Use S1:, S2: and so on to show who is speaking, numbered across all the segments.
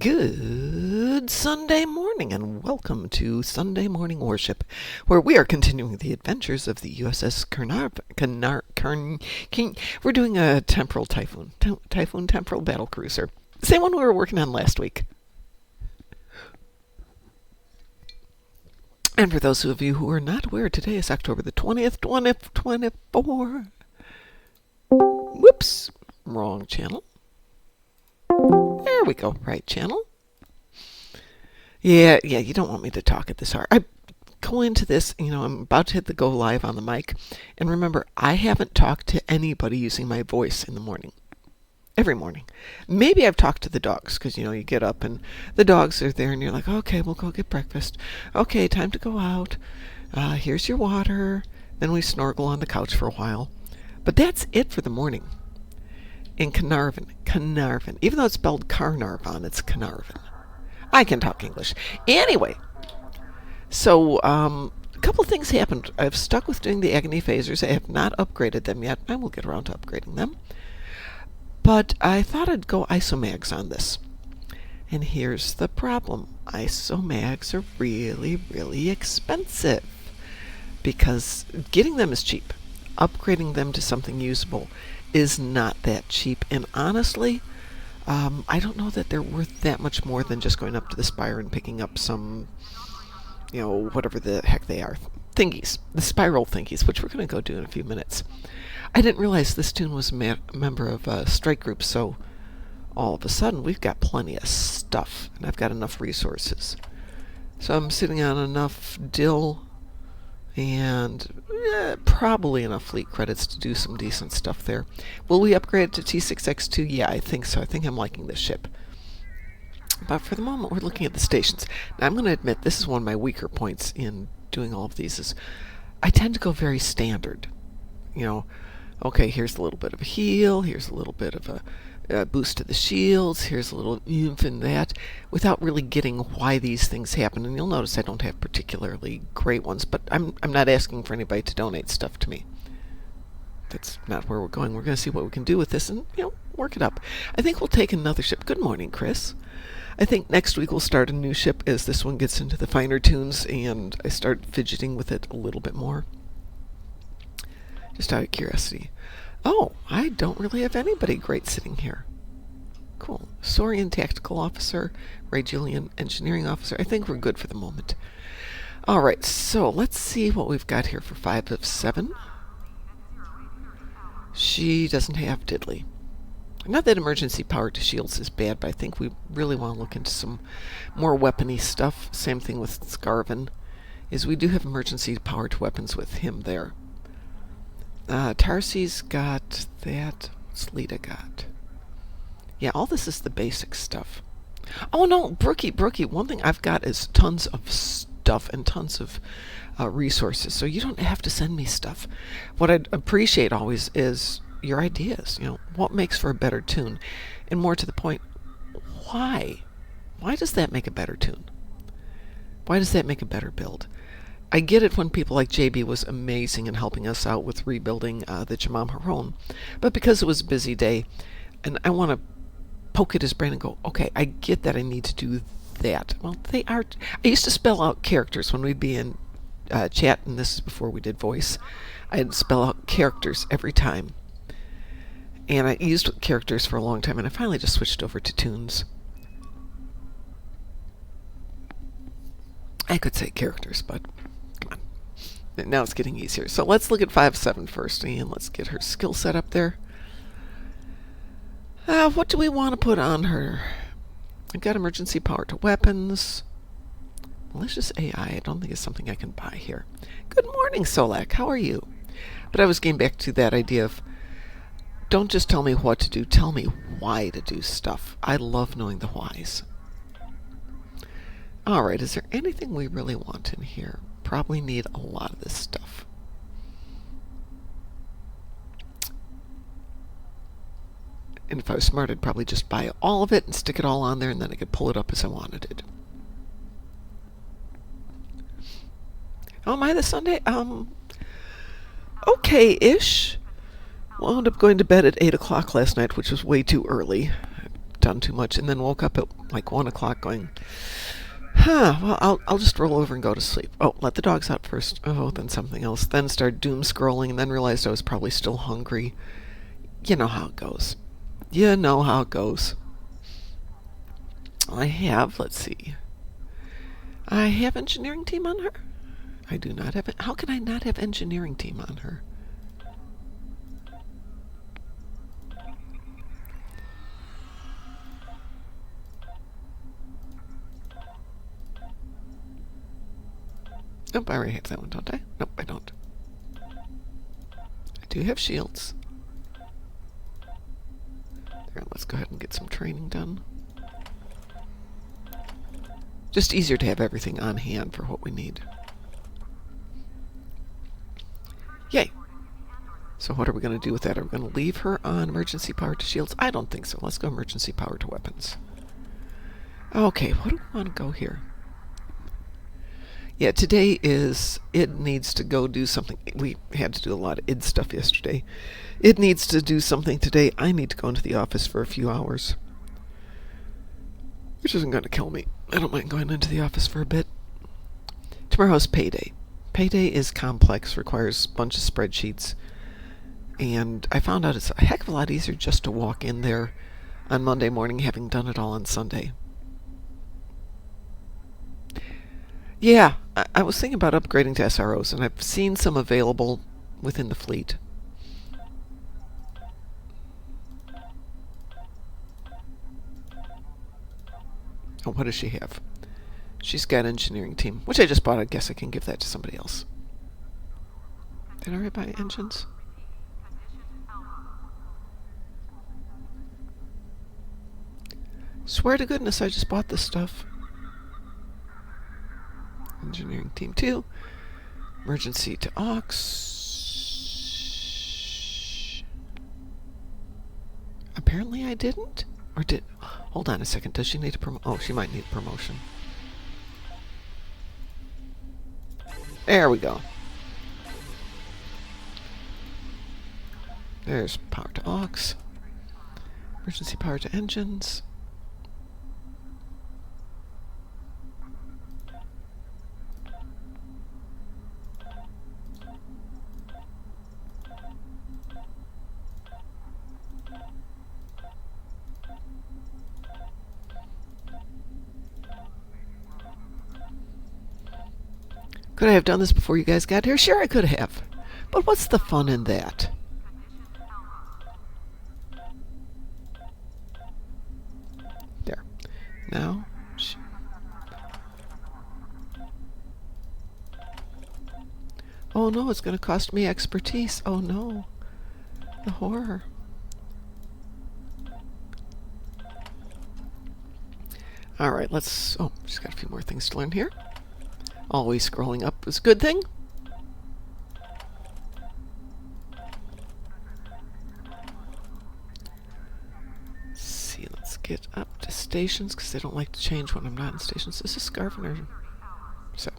S1: Good Sunday morning, and welcome to Sunday Morning Warship, where we are continuing the adventures of the USS We're doing a temporal Typhoon. Typhoon temporal Battlecruiser. Same one we were working on last week. And for those of you who are not aware, today is October the 20th, 2024. Whoops, wrong channel. There we go, right channel. Yeah, you don't want me to talk at this hour. I go into this, I'm about to hit the go live on the mic. And remember, I haven't talked to anybody using my voice in the morning. Every morning. Maybe I've talked to the dogs, because, you get up and the dogs are there and you're like, okay, we'll go get breakfast. Okay, time to go out. Here's your water. Then we snorkel on the couch for a while. But that's it for the morning. In Carnarvon. Even though it's spelled Carnarvon, it's Carnarvon. I can talk English. Anyway, so a couple things happened. I've stuck with doing the agony phasers. I have not upgraded them yet. I will get around to upgrading them. But I thought I'd go isomags on this. And here's the problem. Isomags are really, really expensive. Because getting them is cheap. Upgrading them to something usable is not that cheap, and honestly, I don't know that they're worth that much more than just going up to the spire and picking up some, whatever the heck they are, thingies, the spiral thingies, which we're going to go do in a few minutes. I didn't realize this tune was a member of a strike group, so all of a sudden we've got plenty of stuff, and I've got enough resources. So I'm sitting on enough dill and probably enough fleet credits to do some decent stuff there. Will we upgrade to T6X2? Yeah, I think so. I think I'm liking this ship. But for the moment, we're looking at the stations. Now, I'm going to admit this is one of my weaker points in doing all of these is I tend to go very standard. Okay, here's a little bit of a heal, here's a little bit of a boost to the shields, here's a little oomph in that, without really getting why these things happen. And you'll notice I don't have particularly great ones, but I'm not asking for anybody to donate stuff to me. That's not where we're going. We're going to see what we can do with this and, work it up. I think we'll take another ship. Good morning, Chris. I think next week we'll start a new ship as this one gets into the finer tunes and I start fidgeting with it a little bit more. Just out of curiosity. Oh, I don't really have anybody great sitting here. Cool. Saurian Tactical Officer, Ray Julian Engineering Officer. I think we're good for the moment. Alright, so let's see what we've got here for 5 of 7. She doesn't have diddly. Not that emergency power to shields is bad, but I think we really want to look into some more weapony stuff. Same thing with Scarvin, is we do have emergency power to weapons with him there. Tarsi's got that. What's Lita got? Yeah, all this is the basic stuff. Oh no, Brookie, one thing I've got is tons of stuff and tons of resources, so you don't have to send me stuff. What I'd appreciate always is your ideas. What makes for a better tune? And more to the point, why? Why does that make a better tune? Why does that make a better build? I get it when people like JB was amazing in helping us out with rebuilding the Jamam Haron, but because it was a busy day, and I want to poke at his brain and go, okay, I get that I need to do that. Well, they are. I used to spell out characters when we'd be in chat, and this is before we did voice. I'd spell out characters every time, and I used characters for a long time, and I finally just switched over to tunes. I could say characters, but now it's getting easier. So let's look at 5-7 first, and let's get her skill set up there. What do we want to put on her? I've got emergency power to weapons. Malicious AI, I don't think it's something I can buy here. Good morning, Solak. How are you? But I was getting back to that idea of don't just tell me what to do, tell me why to do stuff. I love knowing the whys. Alright, is there anything we really want in here? Probably need a lot of this stuff. And if I was smart, I'd probably just buy all of it and stick it all on there, and then I could pull it up as I wanted it. Oh, am I this Sunday? Okay-ish. Wound up going to bed at 8 o'clock last night, which was way too early. done too much, and then woke up at like 1 o'clock going, well, I'll just roll over and go to sleep. Oh, let the dogs out first. Oh, then something else. Then started doom scrolling, and then realized I was probably still hungry. You know how it goes. You know how it goes. I have, let's see. I have engineering team on her. I do not have it. How can I not have engineering team on her? Nope, I already have that one, don't I? Nope, I don't. I do have shields. There, let's go ahead and get some training done. Just easier to have everything on hand for what we need. Yay! So what are we going to do with that? Are we going to leave her on emergency power to shields? I don't think so. Let's go emergency power to weapons. Okay, what do we want to go here? Yeah, today is, it needs to go do something. We had to do a lot of id stuff yesterday. It needs to do something today. I need to go into the office for a few hours, which isn't going to kill me. I don't mind going into the office for a bit. Tomorrow's payday. Payday is complex, requires a bunch of spreadsheets, and I found out it's a heck of a lot easier just to walk in there on Monday morning, having done it all on Sunday. Yeah, I was thinking about upgrading to SROs, and I've seen some available within the fleet. Oh, what does she have? She's got engineering team, which I just bought. I guess I can give that to somebody else. Did I already buy engines? Swear to goodness, I just bought this stuff. Engineering team 2. Emergency to aux. Apparently I didn't. Or did... Hold on a second. Does she need a promotion? Oh, she might need a promotion. There we go. There's power to aux. Emergency power to engines. Could I have done this before you guys got here? Sure, I could have. But what's the fun in that? There. Now. Oh no, it's going to cost me expertise. Oh no. The horror. Alright, let's... Oh, just got a few more things to learn here. Always scrolling up is a good thing. Let's see, let's get up to stations, because they don't like to change when I'm not in stations. This is Scarvener 7.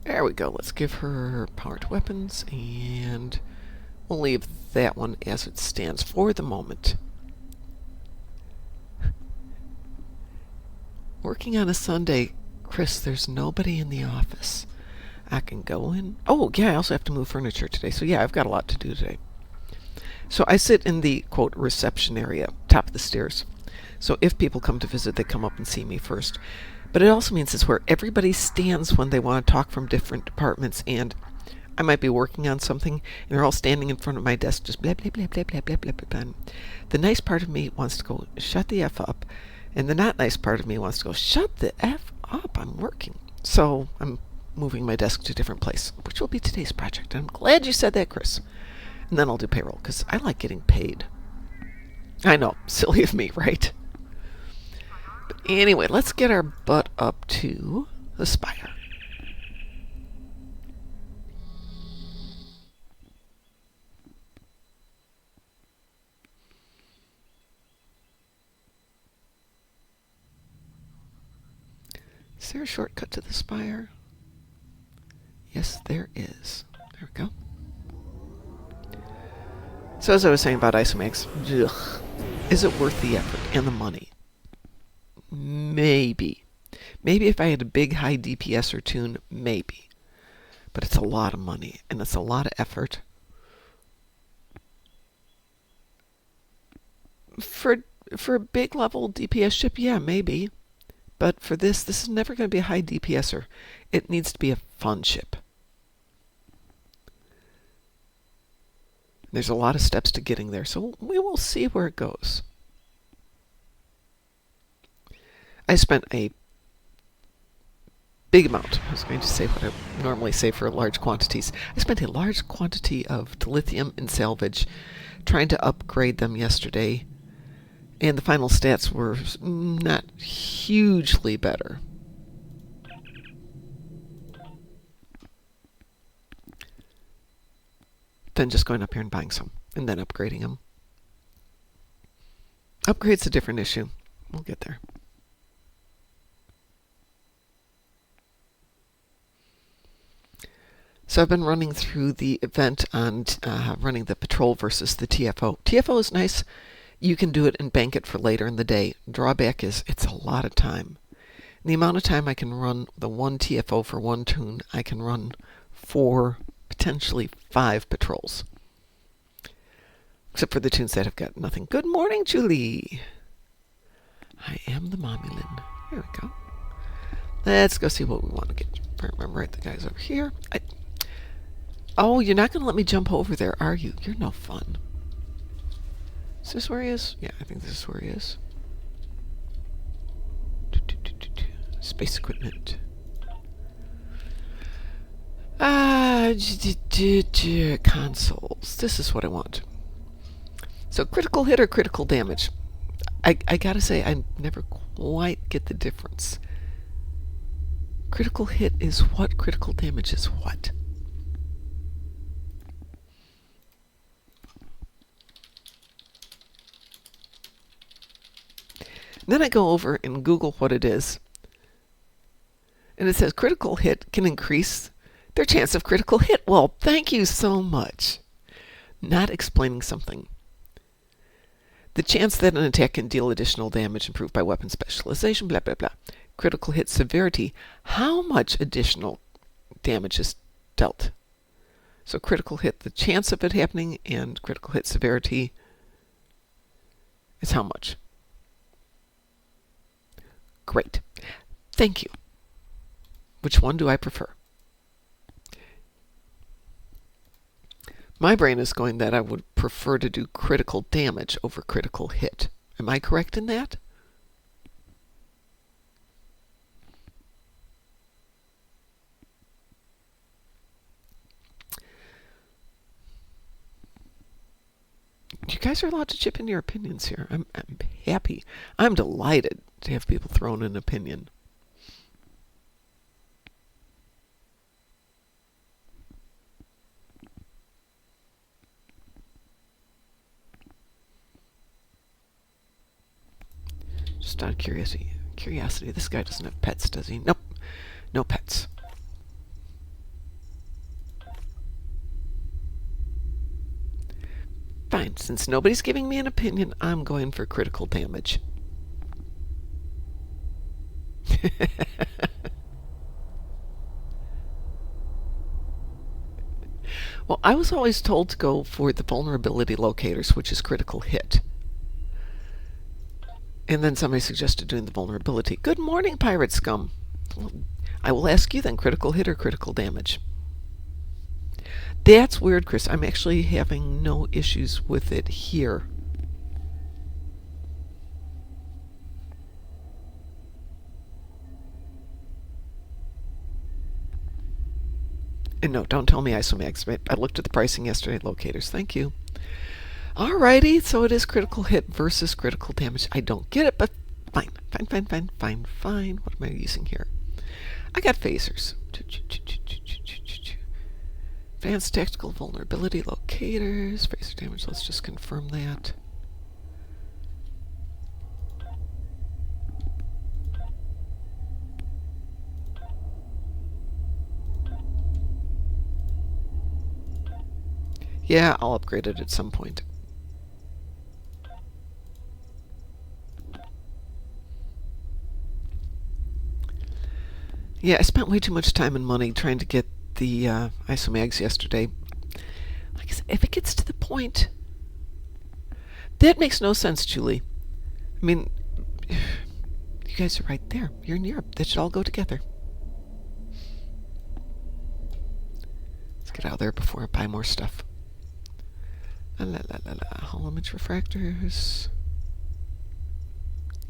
S1: There we go. Let's give her power to weapons, and we'll leave that one as it stands for the moment. Working on a Sunday, Chris, there's nobody in the office. I can go in. Oh, yeah, I also have to move furniture today. So, yeah, I've got a lot to do today. So I sit in the, quote, reception area, top of the stairs. So if people come to visit, they come up and see me first. But it also means it's where everybody stands when they want to talk from different departments. And I might be working on something, and they're all standing in front of my desk, just blah, blah, blah, blah, blah, blah, blah, blah, blah. The nice part of me wants to go, shut the F up. And the not nice part of me wants to go, shut the F up, I'm working. So I'm moving my desk to a different place, which will be today's project. And I'm glad you said that, Chris. And then I'll do payroll, because I like getting paid. I know, silly of me, right? But anyway, let's get our butt up to the spire. Is there a shortcut to the spire? Yes, there is. There we go. So as I was saying about isomags, ugh, Is it worth the effort and the money? Maybe. Maybe if I had a big high DPS or tune, maybe. But it's a lot of money and it's a lot of effort. For a big level DPS ship, yeah, maybe. But for this is never going to be a high DPSer. It needs to be a fun ship. There's a lot of steps to getting there, so we will see where it goes. I spent a big amount. I was going to say what I normally say for large quantities. I spent a large quantity of dilithium and salvage trying to upgrade them yesterday, and the final stats were not hugely better. Than just going up here and buying some and then upgrading them. Upgrade's a different issue. We'll get there. So I've been running through the event on running the patrol versus the TFO. TFO is nice. You can do it and bank it for later in the day. Drawback is it's a lot of time. And the amount of time I can run the one TFO for one tune, I can run 4, potentially 5 patrols. Except for the tunes that have got nothing. Good morning, Julie. I am the mommy Lynn. Here we go. Let's go see what we want to get. If I remember right, the guy's over here. Oh, you're not going to let me jump over there, are you? You're no fun. Is this where he is? Yeah, I think this is where he is. Space equipment. Consoles. This is what I want. So critical hit or critical damage? I gotta say, I never quite get the difference. Critical hit is what? Critical damage is what? Then I go over and Google what it is. And it says critical hit can increase their chance of critical hit. Well, thank you so much. Not explaining something. The chance that an attack can deal additional damage improved by weapon specialization, blah, blah, blah. Critical hit severity. How much additional damage is dealt? So critical hit, the chance of it happening, and critical hit severity is how much? Great. Thank you. Which one do I prefer? My brain is going that I would prefer to do critical damage over critical hit. Am I correct in that? You guys are allowed to chip in your opinions here. I'm happy. I'm delighted to have people throw in an opinion. Just out of curiosity, this guy doesn't have pets, does he? Nope, no pets. Fine, since nobody's giving me an opinion, I'm going for critical damage. Well, I was always told to go for the vulnerability locators, which is critical hit. And then somebody suggested doing the vulnerability. Good morning, pirate scum. Well, I will ask you then, critical hit or critical damage? That's weird, Chris. I'm actually having no issues with it here. And no, don't tell me Isomax. I looked at the pricing yesterday. Locators, thank you. Alrighty, so it is critical hit versus critical damage. I don't get it, but fine. Fine. What am I using here? I got phasers. Advanced tactical vulnerability locators. Phaser damage, let's just confirm that. Yeah, I'll upgrade it at some point. Yeah, I spent way too much time and money trying to get the isomags yesterday. Like I said, if it gets to the point, that makes no sense, Julie. I mean, you guys are right there. You're in Europe. That should all go together. Let's get out of there before I buy more stuff. La la la la. Hull image refractors.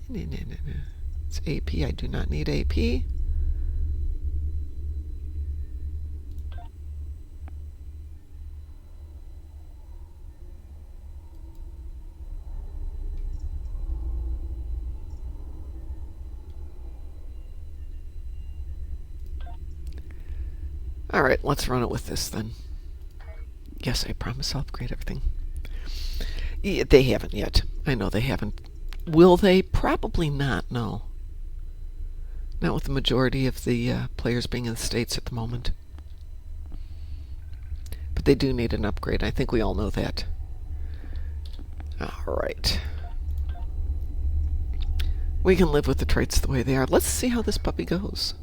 S1: No. It's AP. I do not need AP. Alright, let's run it with this then. Yes, I promise I'll upgrade everything. Yeah, they haven't yet. I know they haven't. Will they? Probably not, no. Not with the majority of the players being in the States at the moment. But they do need an upgrade. I think we all know that. Alright. We can live with the traits the way they are. Let's see how this puppy goes.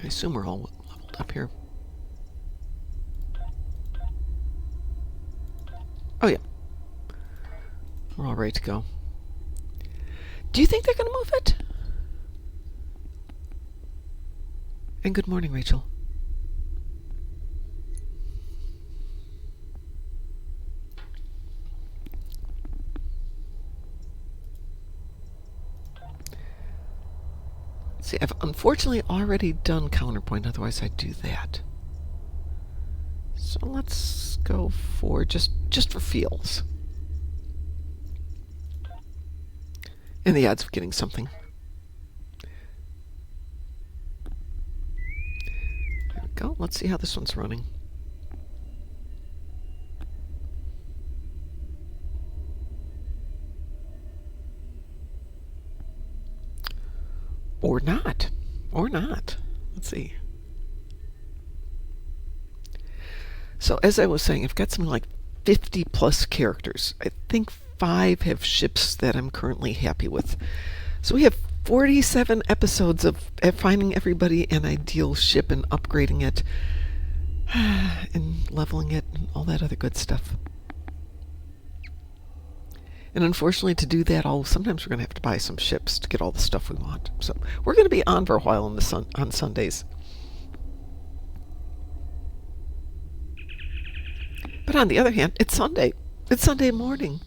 S1: I assume we're all leveled up here. Oh yeah. We're all ready to go. Do you think they're going to move it? And good morning, Rachel. See, I've unfortunately already done counterpoint, otherwise I'd do that. So let's go for just for feels. And the odds of getting something. There we go. Let's see how this one's running. Or not. Or not. Let's see. So as I was saying, I've got something like 50 plus characters. I think 5 have ships that I'm currently happy with. So we have 47 episodes of finding everybody an ideal ship and upgrading it and leveling it and all that other good stuff. And unfortunately, to do that, sometimes we're going to have to buy some ships to get all the stuff we want. So we're going to be on for a while on Sundays. But on the other hand, it's Sunday. It's Sunday morning.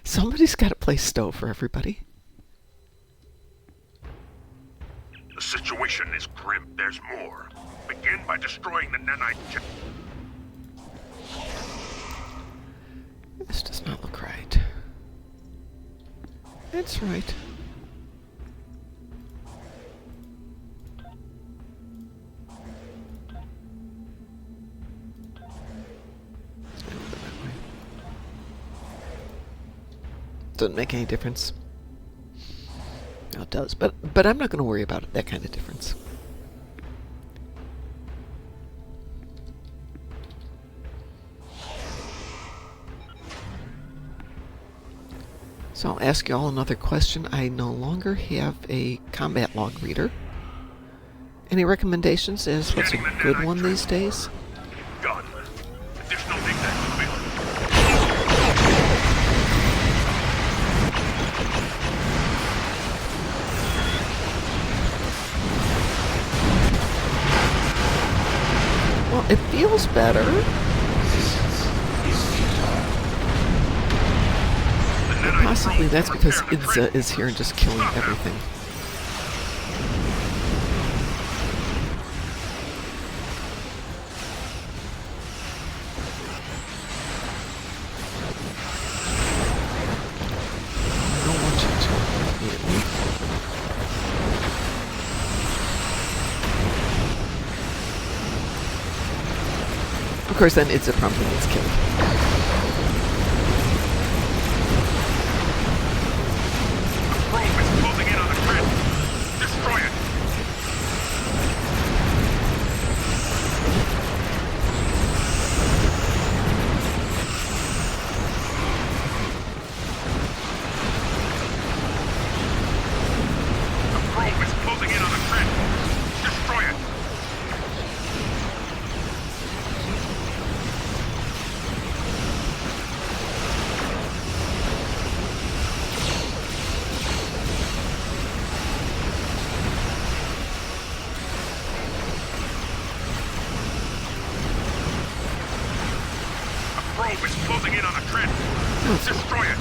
S1: Somebody's got to play Stowe for everybody.
S2: The situation is grim. There's more. Begin by destroying the nanite chip.
S1: This does not look right. It's right. Doesn't make any difference. No, it does, but I'm not going to worry about it, that kind of difference. So I'll ask you all another question. I no longer have a combat log reader. Any recommendations as what's a good one these days?
S2: Gun. Additional ignite available.
S1: Well, it feels better. Possibly that's because Idza is here and just killing everything. I don't want you to immediately. Of course, then Idza promptly gets killed.
S2: probe is closing in on a transport. Destroy it.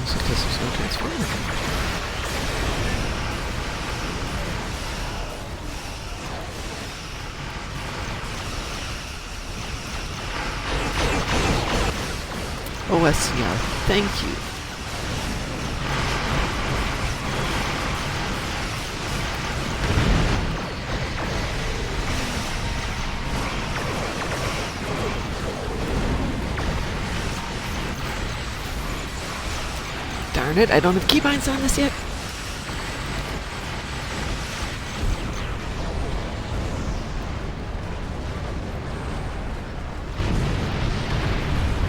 S1: It's because there's no transformer. OSCR, thank you. Darn it, I don't have keybinds on this yet.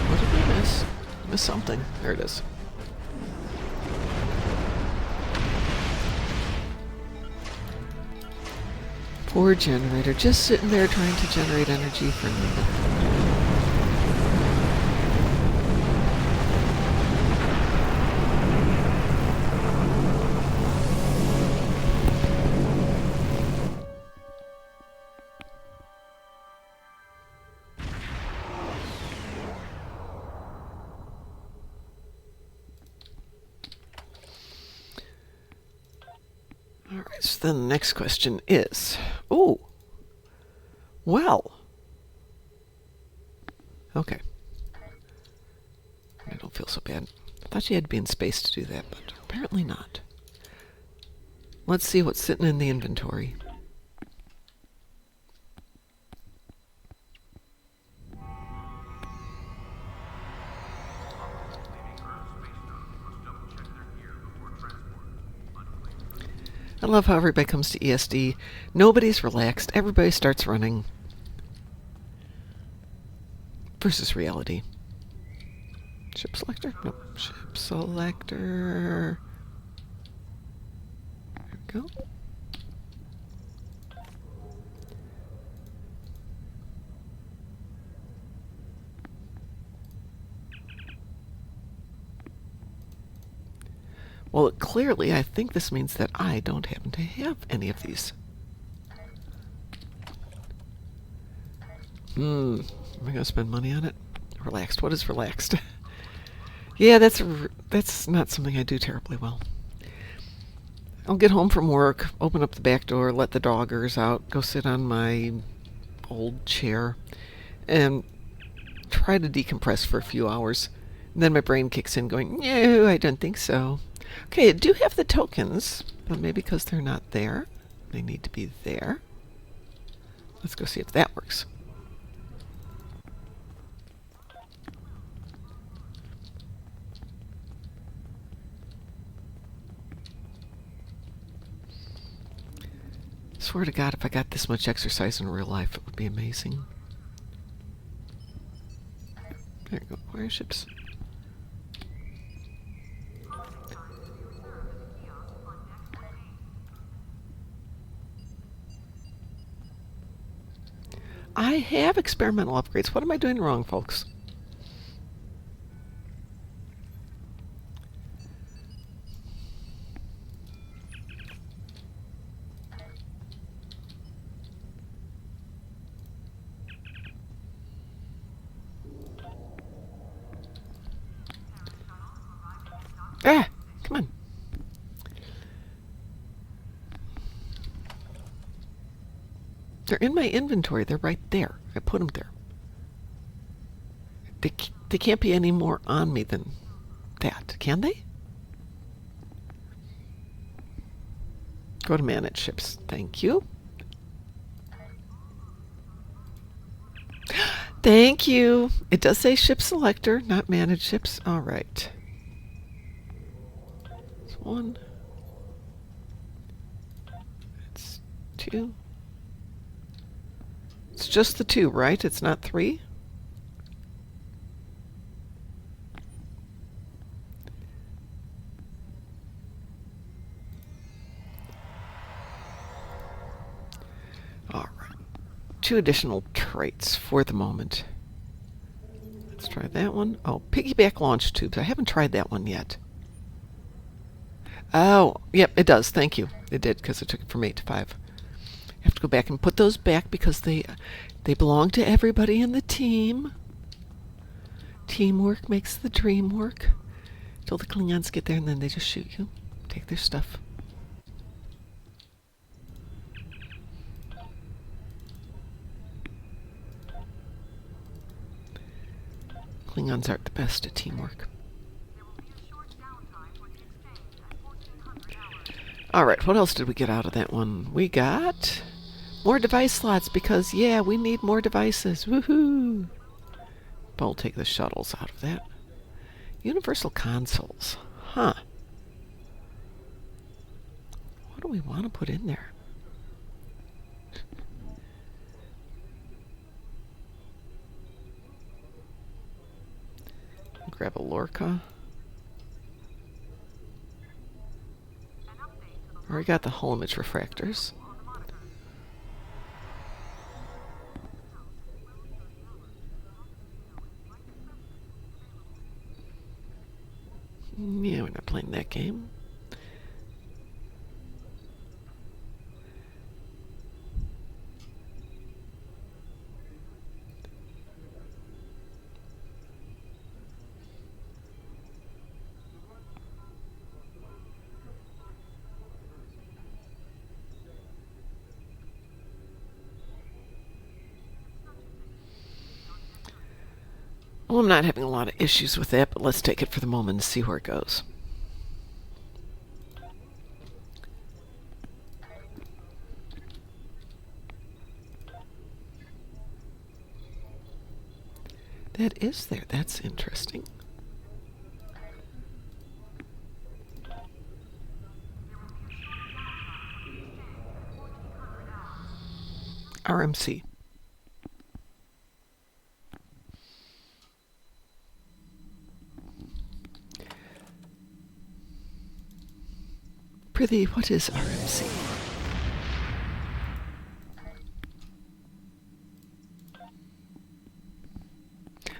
S1: What did we miss? Missed something. There it is. Poor generator, just sitting there trying to generate energy for nothing. Alright, so then the next question is, oh, well, okay. I don't feel so bad. I thought you had to be in space to do that, but apparently not. Let's see what's sitting in the inventory. I love how everybody comes to ESD. Nobody's relaxed. Everybody starts running. Versus reality. Ship selector? Nope. Ship selector. There we go. Well, clearly, I think this means that I don't happen to have any of these. Am I going to spend money on it? Relaxed. What is relaxed? Yeah, that's not something I do terribly well. I'll get home from work, open up the back door, let the doggers out, go sit on my old chair, and try to decompress for a few hours. And then my brain kicks in going, no, I don't think so. Okay, I do have the tokens, but maybe because they're not there, they need to be there. Let's go see if that works. Swear to God, if I got this much exercise in real life, it would be amazing. There you go, warships. I have experimental upgrades. What am I doing wrong, folks? Ah, come on. They're in my inventory. They're right there. I put them there. They can't be any more on me than that, can they? Go to manage ships. Thank you. Thank you. It does say ship selector, not manage ships. All right. That's 1. That's 2. It's just the 2, right? It's not 3? All right. 2 additional traits for the moment. Let's try that one. Oh, piggyback launch tubes. I haven't tried that one yet. Oh, yep, it does. Thank you. It did, because it took it from 8 to 5. Have to go back and put those back because they belong to everybody in the team. Teamwork makes the dream work. Till the Klingons get there and then they just shoot you. Take their stuff. Klingons aren't the best at teamwork. Alright, what else did we get out of that one? We got more device slots because, yeah, we need more devices. Woohoo! But we'll take the shuttles out of that. Universal consoles. Huh. What do we want to put in there? Grab a Lorca. Already got the hull image refractors. Yeah, we're not playing that game. Well, I'm not having a lot of issues with that, but let's take it for the moment and see where it goes. That is there. That's interesting. RMC. Prithee, what is RMC?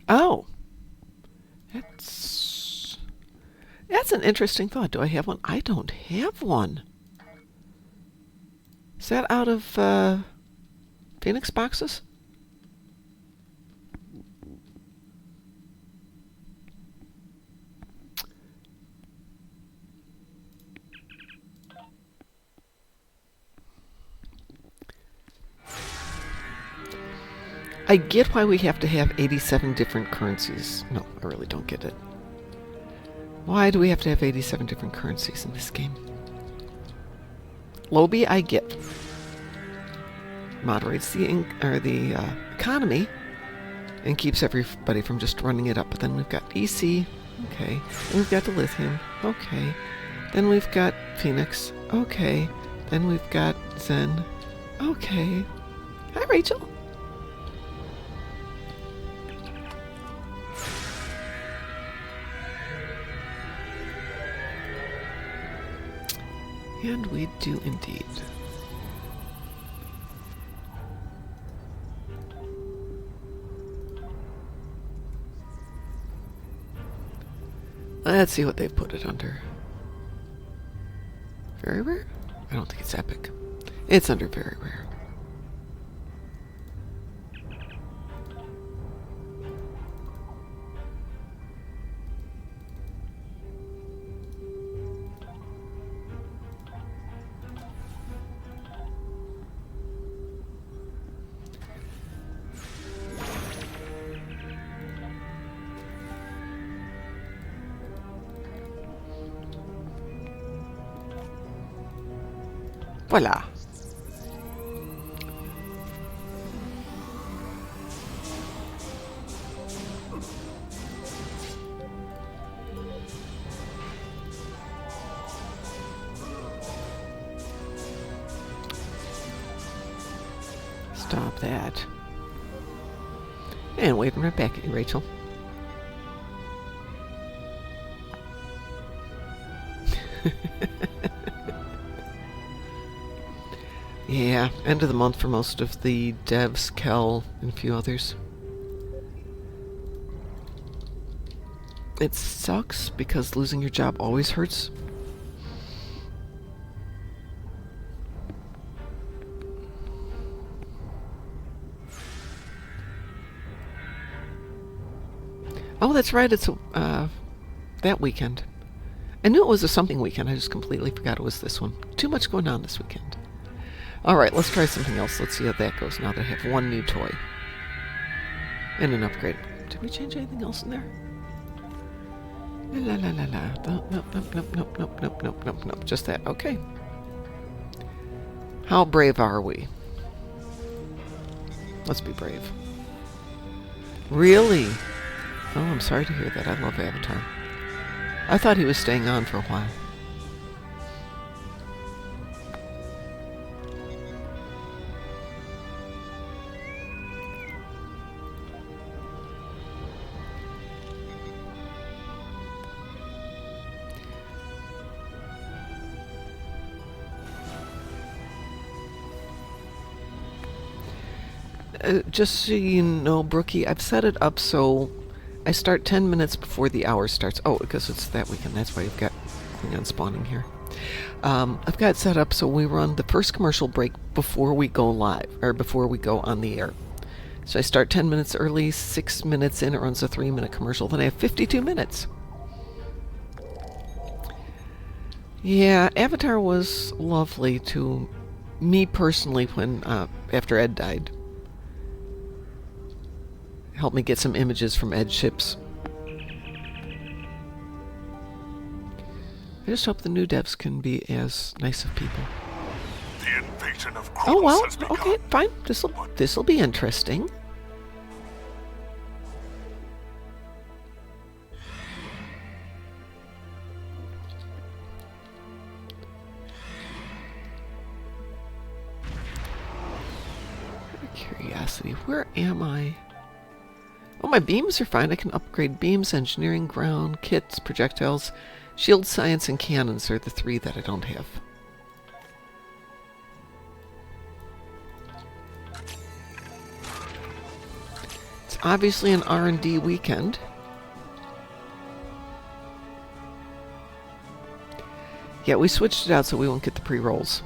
S1: Oh, that's an interesting thought. Do I have one? I don't have one. Is that out of Phoenix boxes? I get why we have to have 87 different currencies. No, I really don't get it. Why do we have to have 87 different currencies in this game? Lobby, I get. Moderates the economy and keeps everybody from just running it up. But then we've got EC, okay. Then we've got the lithium, okay. Then we've got Phoenix, okay. Then we've got Zen, okay. Hi, Rachel. And we do indeed. Let's see what they put it under. Very rare? I don't think it's epic. It's under very rare. Voila. Stop that. And waving right back at you, Rachel. Yeah, end of the month for most of the devs, Kel, and a few others. It sucks because losing your job always hurts. Oh, that's right. It's that weekend. I knew it was a something weekend. I just completely forgot it was this one. Too much going on this weekend. All right, let's try something else. Let's see how that goes now that I have one new toy. And an upgrade. Did we change anything else in there? La la la la. Nope, nope, nope, nope, nope, nope, nope, nope, nope, nope. Just that. Okay. How brave are we? Let's be brave. Really? Oh, I'm sorry to hear that. I love Avatar. I thought he was staying on for a while. Just so you know, Brookie, I've set it up so I start 10 minutes before the hour starts. Oh, because it's that weekend. That's why you've got Klingon spawning here. I've got it set up so we run the first commercial break before we go live, or before we go on the air. So I start 10 minutes early, 6 minutes in, it runs a 3-minute commercial. Then I have 52 minutes. Yeah, Avatar was lovely to me personally when, after Ed died. Helped me get some images from Ed's ships. I just hope the new devs can be as nice of people.
S2: The invasion of
S1: Oh
S2: Kronos
S1: well,
S2: has begun.
S1: okay, fine. This'll be interesting. Out of curiosity, where am I? Oh, my beams are fine. I can upgrade beams, engineering, ground, kits, projectiles, shield science, and cannons are the 3 that I don't have. It's obviously an R&D weekend. Yeah, we switched it out so we won't get the pre-rolls.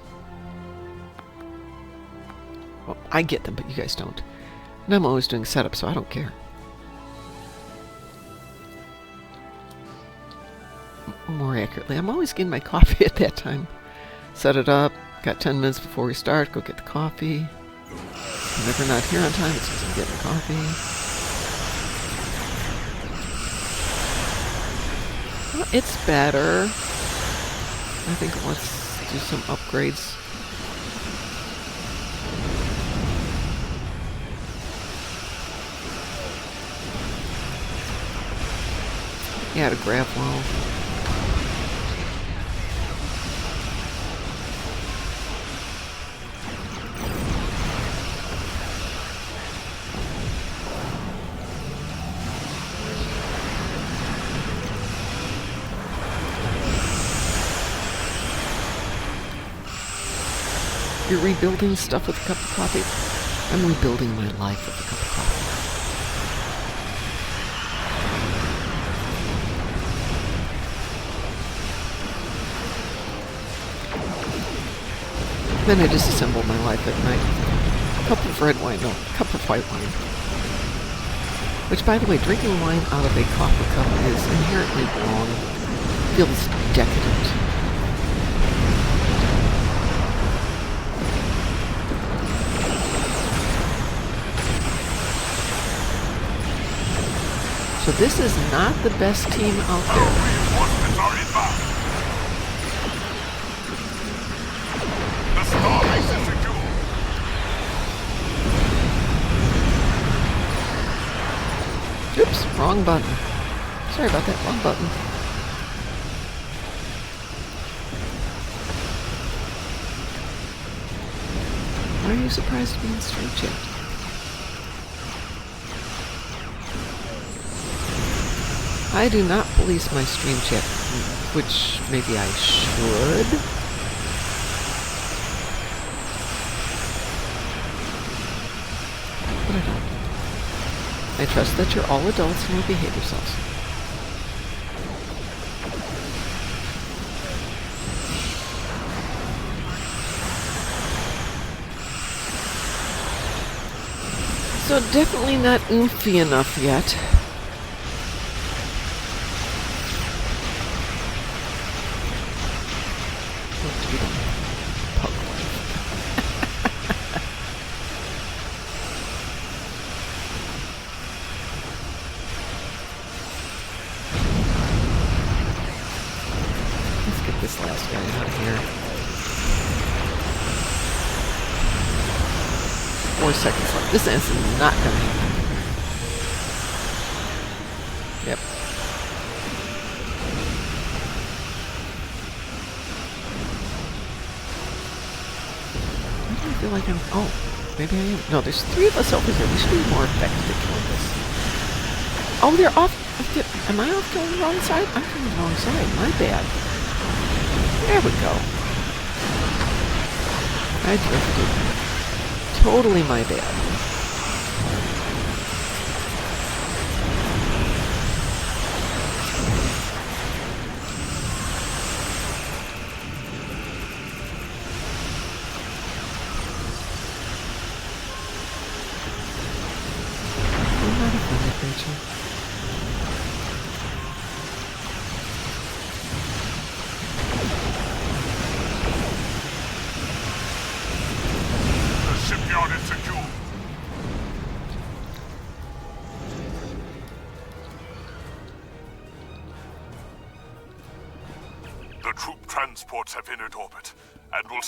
S1: Well, I get them, but you guys don't. And I'm always doing setup, so I don't care. More accurately, I'm always getting my coffee at that time. Set it up, got 10 minutes before we start, go get the coffee. I'm never not here on time, it's because I'm getting coffee. Well, it's better. I think let's do some upgrades. Yeah, to grab well. You're rebuilding stuff with a cup of coffee? I'm rebuilding my life with a cup of coffee. Then I disassemble my life at night. Cup of red wine, no, cup of white wine. Which, by the way, drinking wine out of a coffee cup is inherently wrong. Feels decadent. So this is not the best team out there.
S2: Reinforcements are inbound. The star base is secure.
S1: Oops, wrong button. Sorry about that, wrong button. Why are you surprised to be in stream chat? I do not police my stream chat, which maybe I should. But I don't. I trust that you're all adults and will behave yourselves. So definitely not oomphy enough yet. more seconds left. This is not going to happen. Yep. I don't feel like I'm... Oh, maybe I am. No, there's 3 of us over here. We should be more effective at killing this. Oh, they're off. Am I off going the wrong side? I'm going the wrong side. My bad. There we go. I drifted. Totally my bad. I'm not offended, Rachel.
S2: Shipyard is secure. The troop transports have entered orbit and will...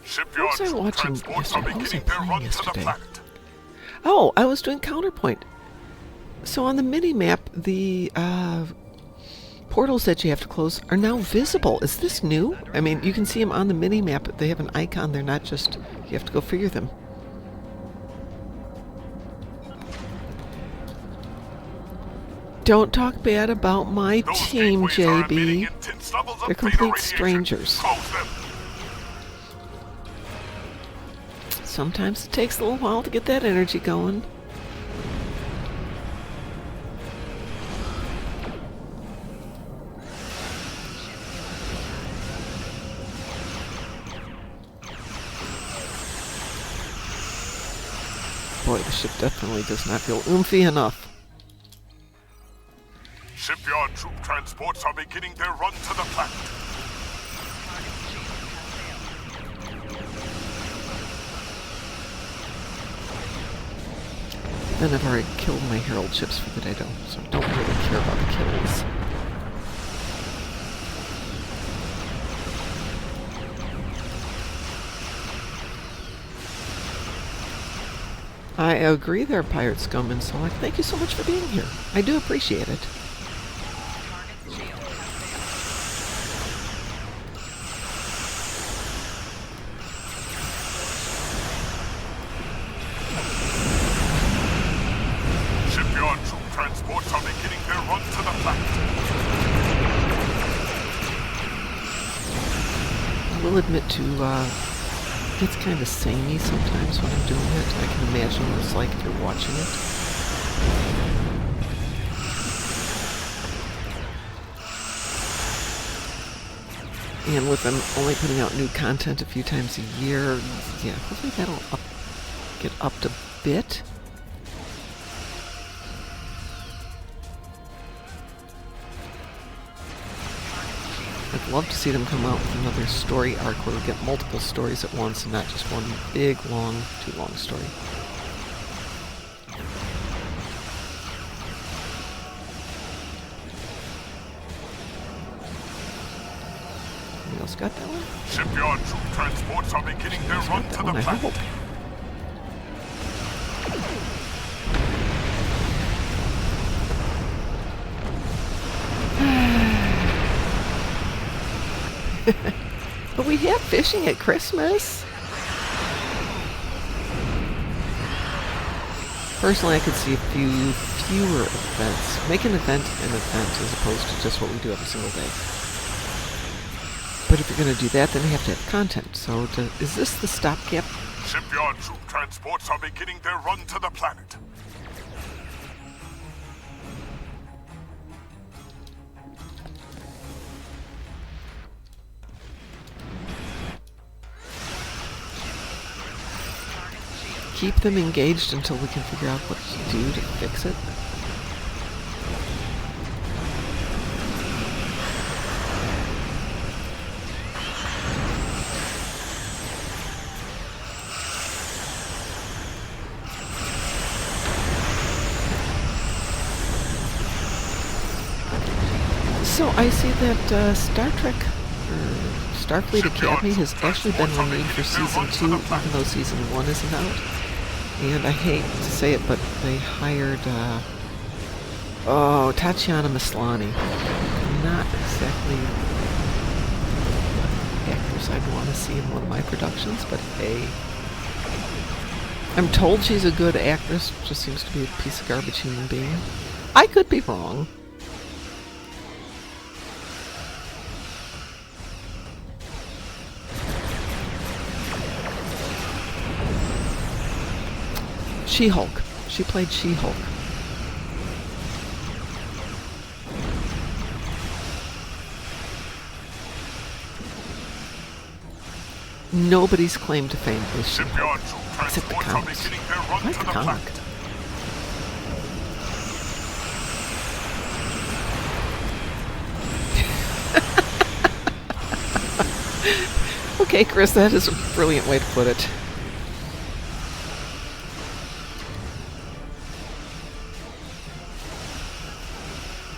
S2: Shipyard
S1: What was I watching
S2: transports are
S1: yesterday? What was I
S2: beginning their
S1: playing
S2: run to the
S1: yesterday?
S2: planet.
S1: Oh, I was doing counterpoint. So on the mini-map, the portals that you have to close are now visible. Is this new? I mean, you can see them on the mini-map. They have an icon. They're not just... You have to go figure them. Don't talk bad about my
S2: Those
S1: team,
S2: gateways are emitting
S1: JB.
S2: intense levels of
S1: They're
S2: beta
S1: complete
S2: radiation.
S1: strangers.
S2: Close them.
S1: Sometimes it takes a little while to get that energy going. Boy, the ship definitely does not feel oomphy enough.
S2: Shipyard troop transports are beginning their run to the planet.
S1: Then I've already killed my Herald ships for the day, though, so I don't really care about the kills. I agree there, Pirate Scum and Select. Thank you so much for being here. I do appreciate it.
S2: Shipyard troop transports are beginning their run to the planet.
S1: I will admit to, it gets kind of samey sometimes when I'm doing it. I can imagine what it's like if you're watching it. And with them only putting out new content a few times a year, yeah, hopefully that'll get upped a bit. I'd love to see them come out with another story arc where we get multiple stories at once and not just one big, long, too long story. Anybody else got that one?
S2: Shipyard troop transports are beginning their run
S1: That
S2: to the
S1: one, I
S2: planet.
S1: hope. But we had fishing at Christmas. Personally, I could see fewer events. Make an event as opposed to just what we do every single day. But if you're going to do that, then you have to have content. So is this the stopgap?
S2: Shipyard troop transports are beginning their run to the planet.
S1: Keep them engaged until we can figure out what to do to fix it. Also, I see that Star Trek or Starfleet Academy has actually been renewed for season 2, even though season 1 isn't out. And I hate to say it, but they hired Tatiana Maslany. Not exactly actors I'd want to see in one of my productions, but hey. I'm told she's a good actress, just seems to be a piece of garbage human being. I could be wrong. She-Hulk. She played She-Hulk. Nobody's claim to fame is She-Hulk, except the comics. I like the comic. Okay, Chris, that is a brilliant way to put it.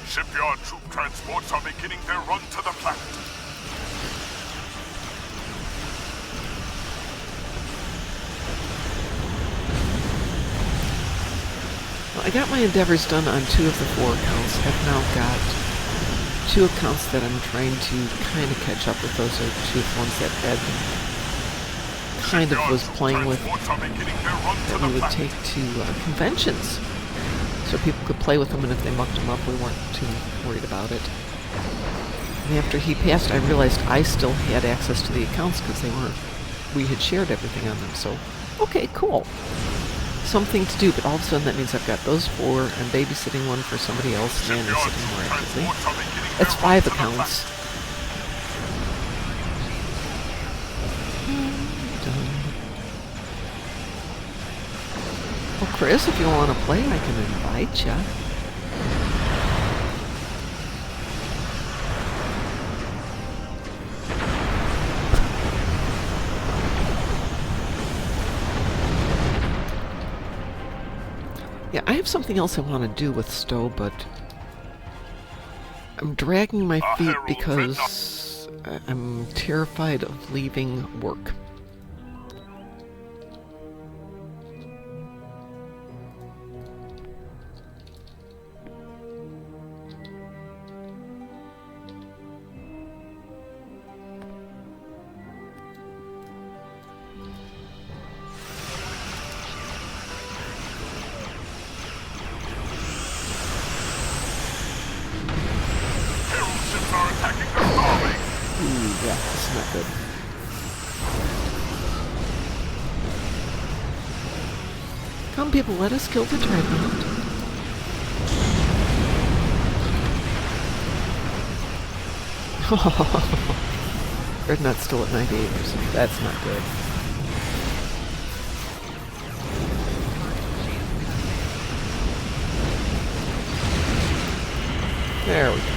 S2: Shipyard troop transports are beginning their run to the planet.
S1: Well, I got my endeavors done on 2 of the 4 accounts. I've now got 2 accounts that I'm trying to kind of catch up with. Those are 2 ones that Ed kind of was playing with that we would take to conventions. So people could play with them, and if they mucked them up, we weren't too worried about it. And after he passed, I realized I still had access to the accounts because we had shared everything on them. So, okay, cool. Something to do, but all of a sudden that means I've got those 4 and babysitting one for somebody else and sitting more actively. That's 5 accounts. Well, Chris, if you want to play, I can invite you. Yeah, I have something else I want to do with Stowe, but I'm dragging my feet because I'm terrified of leaving work. Yeah, this is not good. Come, people, let us kill the dreadnought. Dreadnought's still at 98%. That's not good. There we go.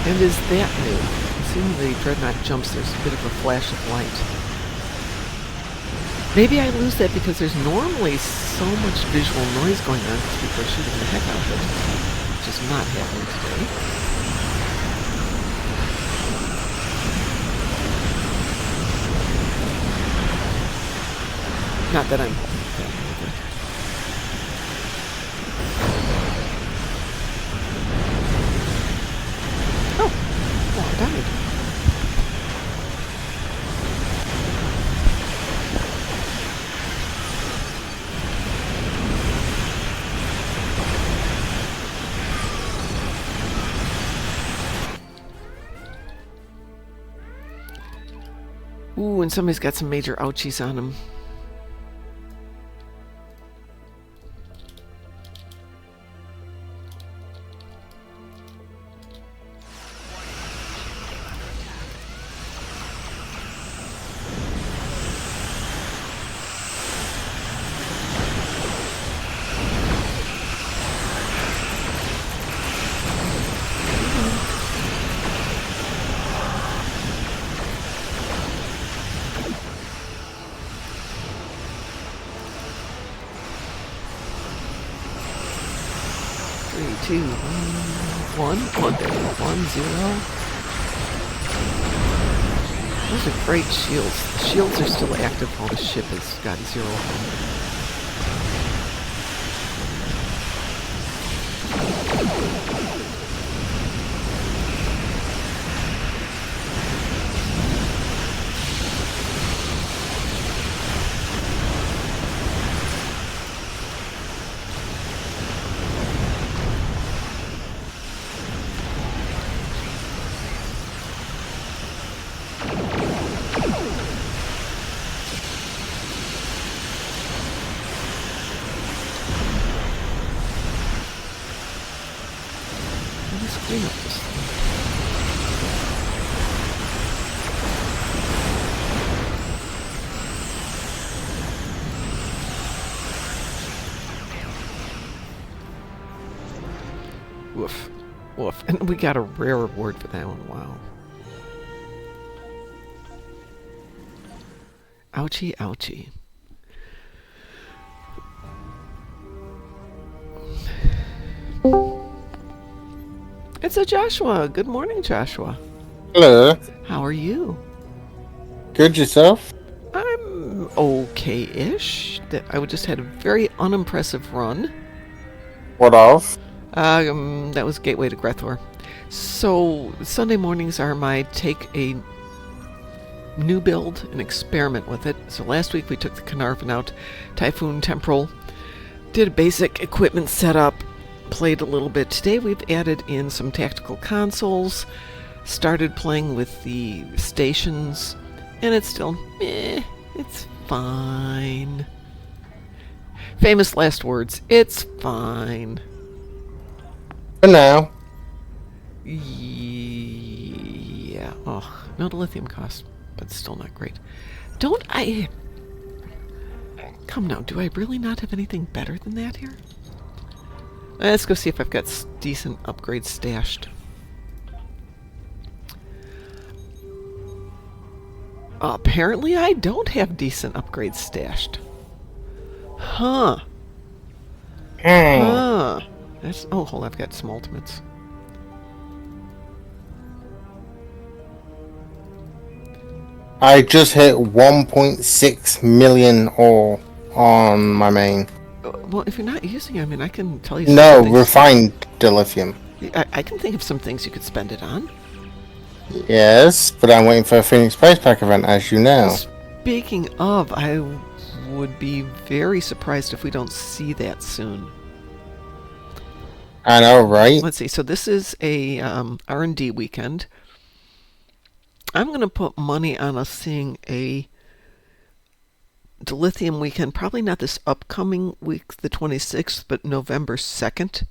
S1: And is that new? See when the dreadnought jumps, there's a bit of a flash of light. Maybe I lose that because there's normally so much visual noise going on because people are shooting the heck out of it. Which is not happening today. Not that I'm holding that either. Ooh, and somebody's got some major ouchies on them. Three, two, one. One, there we go. 1, 0. Those are great shields. The shields are still active while the ship has got 0 on them. Let's clean up this thing. Woof. Woof. And we got a rare reward for that one. Wow. Ouchie, ouchie. It's a Joshua. Good morning, Joshua.
S3: Hello.
S1: How are you?
S3: Good yourself?
S1: I'm okay-ish. I just had a very unimpressive run.
S3: What of?
S1: That was Gateway to Grethor. So Sunday mornings are my take a new build and experiment with it. So last week we took the Carnarvon out, Typhoon Temporal, did a basic equipment setup, played a little bit. Today we've added in some tactical consoles, started playing with the stations, and it's still it's fine. Famous last words, it's fine.
S3: For now.
S1: Yeah. Oh, no lithium cost, but still not great. Don't I... Come now, do I really not have anything better than that here? Let's go see if I've got decent upgrades stashed. Apparently I don't have decent upgrades stashed. Huh. Huh. That's... Oh, hold on, I've got some ultimates.
S3: I just hit 1.6 million ore on my main.
S1: Well, if you're not using it, I mean, I can tell you
S3: No,
S1: some
S3: refined dilithium.
S1: I can think of some things you could spend it on.
S3: Yes, but I'm waiting for a Phoenix Price Pack event, as you know.
S1: Speaking of, I would be very surprised if we don't see that soon.
S3: I know, right?
S1: Let's see. So this is a R&D weekend. I'm going to put money on us seeing a dilithium weekend. Probably not this upcoming week, the 26th, but November 2nd.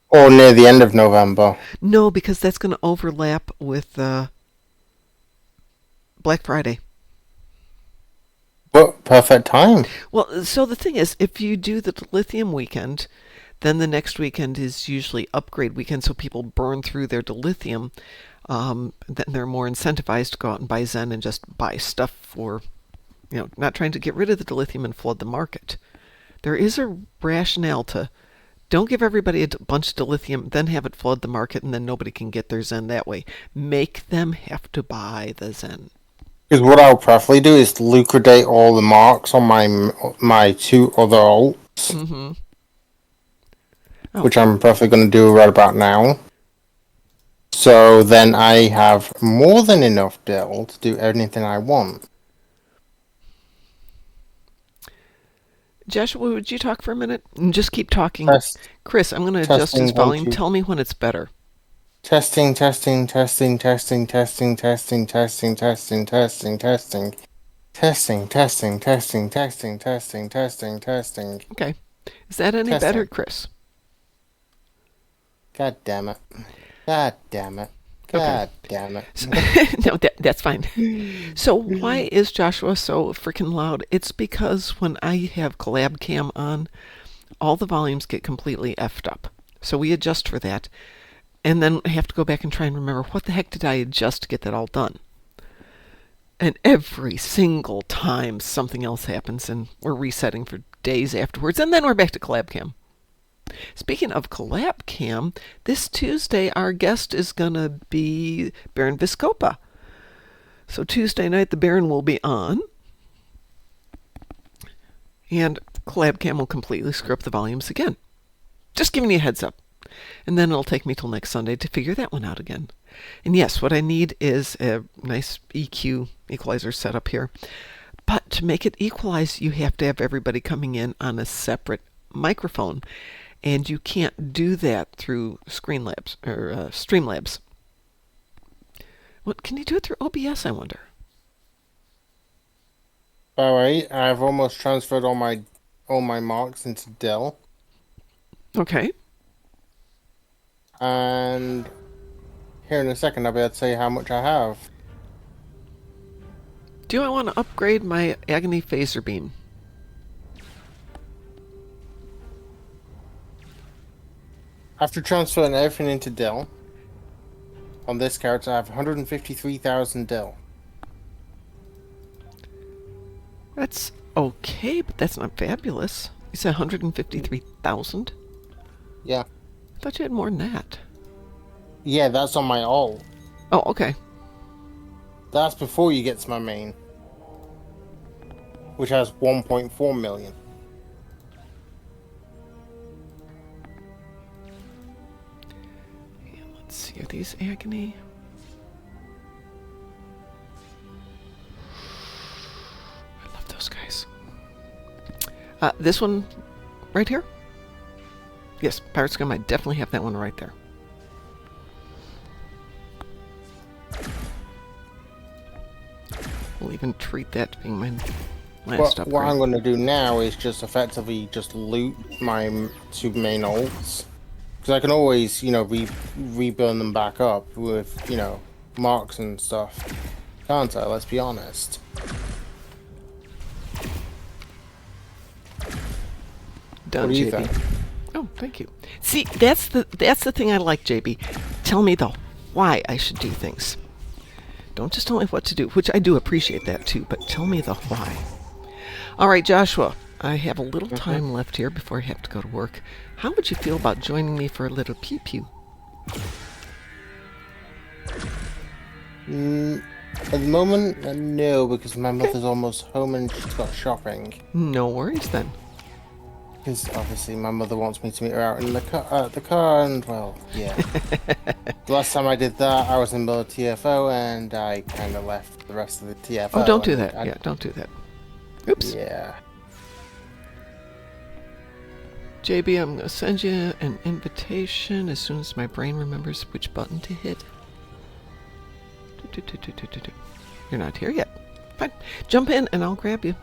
S3: Or near the end of November.
S1: No, because that's going to overlap with Black Friday.
S3: But perfect time.
S1: Well, so the thing is, if you do the dilithium weekend, then the next weekend is usually upgrade weekend, so people burn through their dilithium. Then they're more incentivized to go out and buy Zen and just buy stuff for, not trying to get rid of the dilithium and flood the market. There is a rationale to don't give everybody a bunch of dilithium, then have it flood the market, and then nobody can get their Zen that way. Make them have to buy the Zen.
S3: Because what I'll preferably do is liquidate all the marks on my 2 other alts.
S1: Mm-hmm. Oh.
S3: Which I'm probably going to do right about now. So then I have more than enough dill to do anything I want.
S1: Joshua, would you talk for a minute? And just keep talking.
S3: Chris,
S1: I'm going to adjust his volume.
S3: 1, 2.
S1: Tell me when it's better.
S3: Testing, testing, testing, testing, testing, testing, testing, testing, testing, testing. Testing, testing, testing, testing, testing, testing, testing,
S1: Okay. Is that any better,
S3: testing.
S1: Chris?
S3: God damn it. God damn it.
S1: Okay.
S3: God damn it.
S1: No, that's fine. So why is Joshua so freaking loud? It's because when I have collab cam on, all the volumes get completely effed up. So we adjust for that. And then I have to go back and try and remember what the heck did I adjust to get that all done. And every single time something else happens and we're resetting for days afterwards, and then we're back to collab cam. Speaking of collab cam, this Tuesday our guest is going to be Baron Viscopa. So Tuesday night the Baron will be on, and collab cam will completely screw up the volumes again. Just giving you a heads up. And then it'll take me till next Sunday to figure that one out again. And yes, what I need is a nice EQ equalizer setup here. But to make it equalize, you have to have everybody coming in on a separate microphone. And you can't do that through Streamlabs. What can you do it through OBS, I wonder?
S3: Alright, I've almost transferred all my marks into Dell.
S1: Okay.
S3: And here in a second I'll be able to say how much I have.
S1: Do I want to upgrade my Agony Phaser Beam?
S3: After transferring everything into Dell, on this character I have 153,000 Dell.
S1: That's okay, but that's not fabulous. You said 153,000?
S3: Yeah.
S1: I thought you had more than that.
S3: Yeah, that's on my alt.
S1: Oh, okay.
S3: That's before you get to my main, which has 1.4 million.
S1: And let's see, are these Agony? I love those guys. This one right here? Yes, Pirate Scum, I definitely have that one right there. We'll even treat that to being my last upgrade.
S3: What I'm going to do now is just effectively just loot my two main alts. Because I can always, reburn them back up with, marks and stuff. Can't I? Let's be honest.
S1: Done,
S3: What do you
S1: JB.
S3: think?
S1: Oh, thank you. See, that's the thing I like, JB. Tell me the why I should do things. Don't just tell me what to do, which I do appreciate that too, but tell me the why. All right, Joshua, I have a little time left here before I have to go to work. How would you feel about joining me for a little pew-pew?
S3: At the moment, no, because my mother's almost home and she's got shopping.
S1: No worries then.
S3: Because obviously my mother wants me to meet her out in the car, and well, yeah. The last time I did that, I was in the middle of TFO, and I kind of left the rest of the TFO.
S1: Oh, don't do that. Yeah, don't do that. Oops.
S3: Yeah.
S1: JB, I'm going to send you an invitation as soon as my brain remembers which button to hit. You're not here yet. Fine. Jump in and I'll grab you.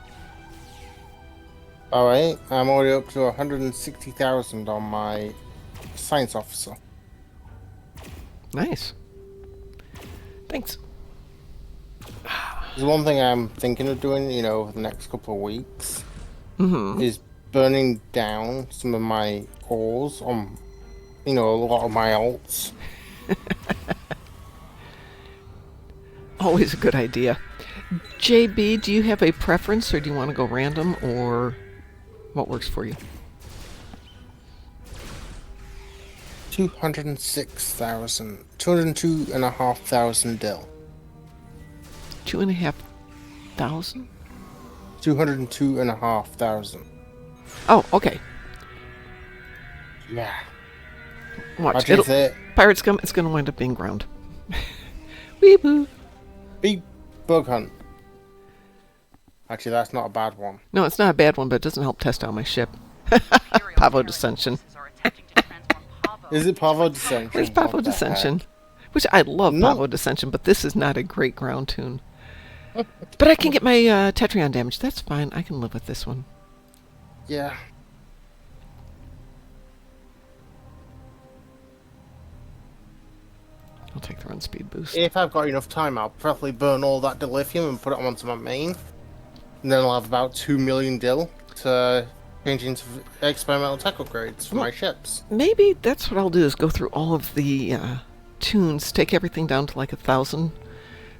S3: Alright, I'm already up to 160,000 on my science officer.
S1: Nice. Thanks.
S3: There's one thing I'm thinking of doing, over the next couple of weeks, is burning down some of my ores on, a lot of my alts.
S1: Always a good idea. JB, do you have a preference, or do you want to go random, or what works for you?
S3: 202,500 Dell.
S1: 2,500?
S3: 202,500.
S1: Oh, okay.
S3: Yeah.
S1: Watch.
S3: It.
S1: Pirate Scum, it's going to wind up being ground. Weeboo.
S3: Big bug hunt. Actually, that's not a bad one.
S1: No, it's not a bad one, but it doesn't help test out my ship. Pavo Dissension.
S4: Are attempting to transform Pavo
S3: Is it Pavo
S1: There's
S3: Dissension?
S1: Pavo
S3: What the heck?
S1: Dissension, which I love
S3: No.
S1: Pavo Dissension, but this is not a great ground tune. But I can get my Tetrion damage. That's fine. I can live with this one.
S3: Yeah.
S1: I'll take the run speed boost.
S3: If I've got enough time, I'll probably burn all that dilithium and put it onto my main. And then I'll have about 2 million dill to change into experimental tech upgrades for my ships.
S1: Maybe that's what I'll do, is go through all of the tunes, take everything down to like 1,000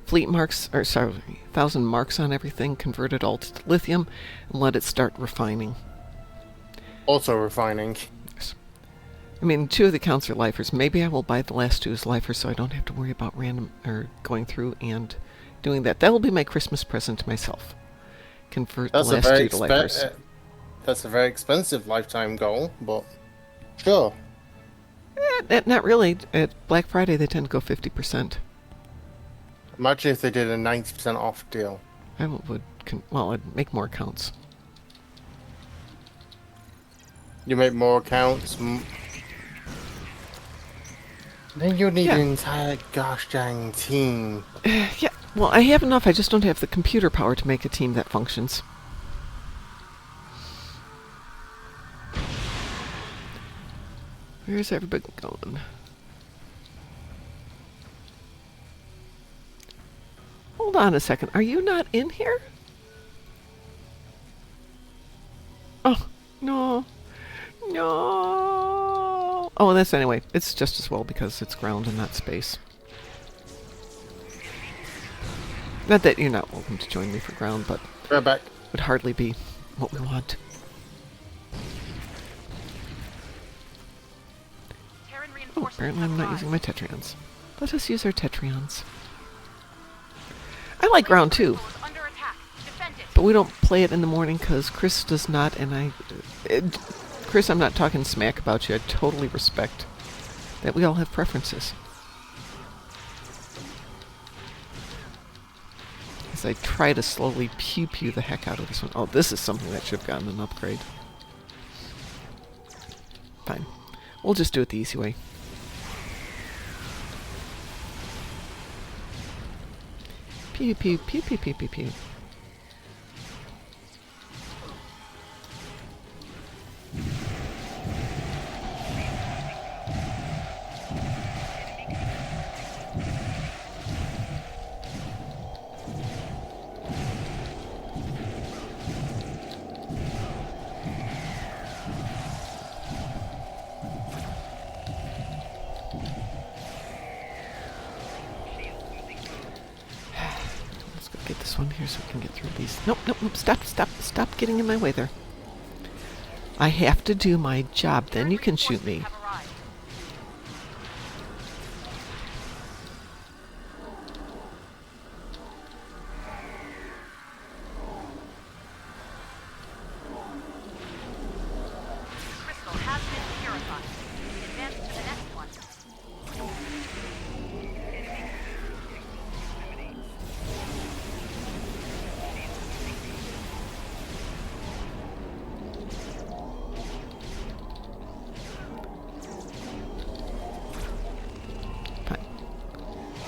S1: fleet marks, or sorry, 1,000 marks on everything, convert it all to lithium, and let it start refining.
S3: Also refining.
S1: I mean, 2 of the counts are lifers. Maybe I will buy the last 2 as lifers so I don't have to worry about random or going through and doing that. That will be my Christmas present to myself. Convert the last 2 to lifers.
S3: That's a very expensive lifetime goal, but sure.
S1: Not really. At Black Friday, they tend to go 50%.
S3: Imagine if they did a 90% off deal.
S1: I'd make more accounts.
S3: You make more accounts. Then you need an entire gosh dang team.
S1: Yeah, well, I have enough. I just don't have the computer power to make a team that functions. Where's everybody going? Hold on a second. Are you not in here? Oh, no. No. Oh, that's anyway. It's just as well because it's ground and not space. Not that you're not welcome to join me for ground, but
S3: Right back.
S1: would hardly be what we want. Oh, apparently I'm not using my Tetrions. Let us use our Tetrions. I like ground too, but we don't play it in the morning because Chris does not, and Chris, I'm not talking smack about you. I totally respect that we all have preferences. As I try to slowly pew-pew the heck out of this one. Oh, this is something that should have gotten an upgrade. Fine. We'll just do it the easy way. Pew pew pew pew pew pew pew. Get this one here so we can get through these. Nope, nope, nope. Stop getting in my way there. I have to do my job, then you can shoot me.
S4: Crystal has been purified. Advance to the next one.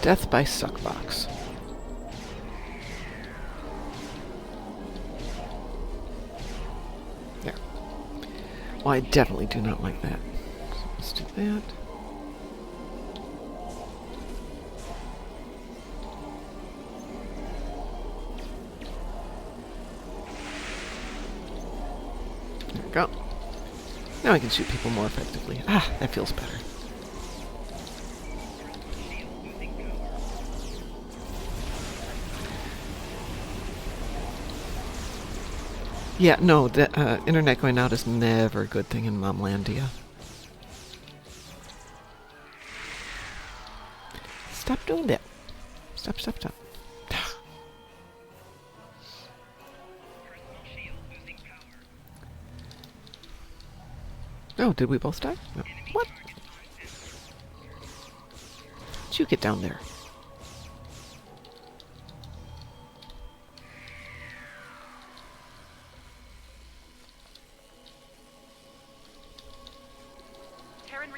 S1: Death by Suckbox. There. Well, I definitely do not like that. So let's do that. There we go. Now I can shoot people more effectively. Ah, that feels better. Yeah, no, the internet going out is never a good thing in Momlandia. Stop doing that. Stop. Oh, did we both die? No. What? Did you get down there?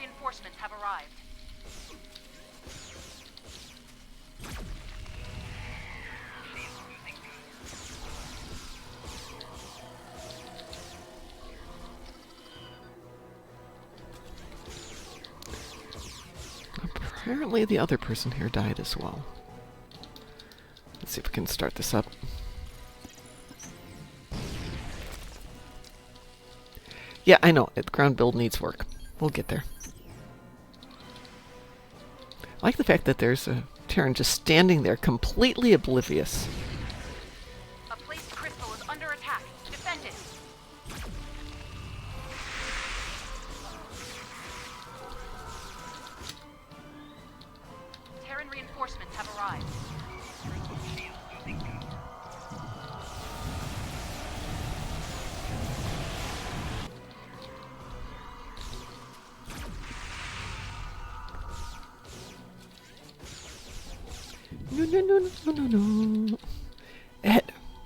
S4: reinforcements have arrived.
S1: Apparently the other person here died as well. Let's see if we can start this up. Yeah, I know. The ground build needs work. We'll get there. I like the fact that there's a Terran just standing there, completely oblivious.
S4: A placed crystal is under attack. Defend it. Terran reinforcements have arrived.
S1: No.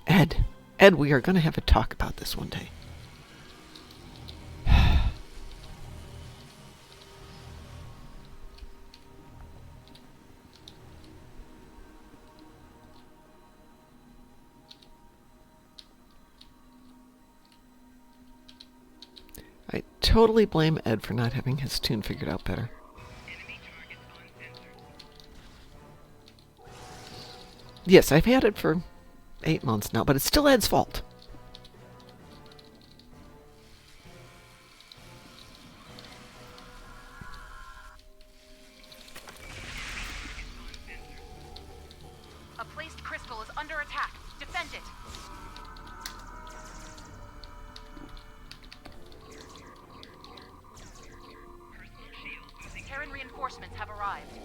S1: Ed, we are going to have a talk about this one day. I totally blame Ed for not having his tune figured out better. Yes, I've had it for 8 months now, but it's still Ed's fault.
S4: A placed crystal is under attack. Defend it. Terran reinforcements have arrived.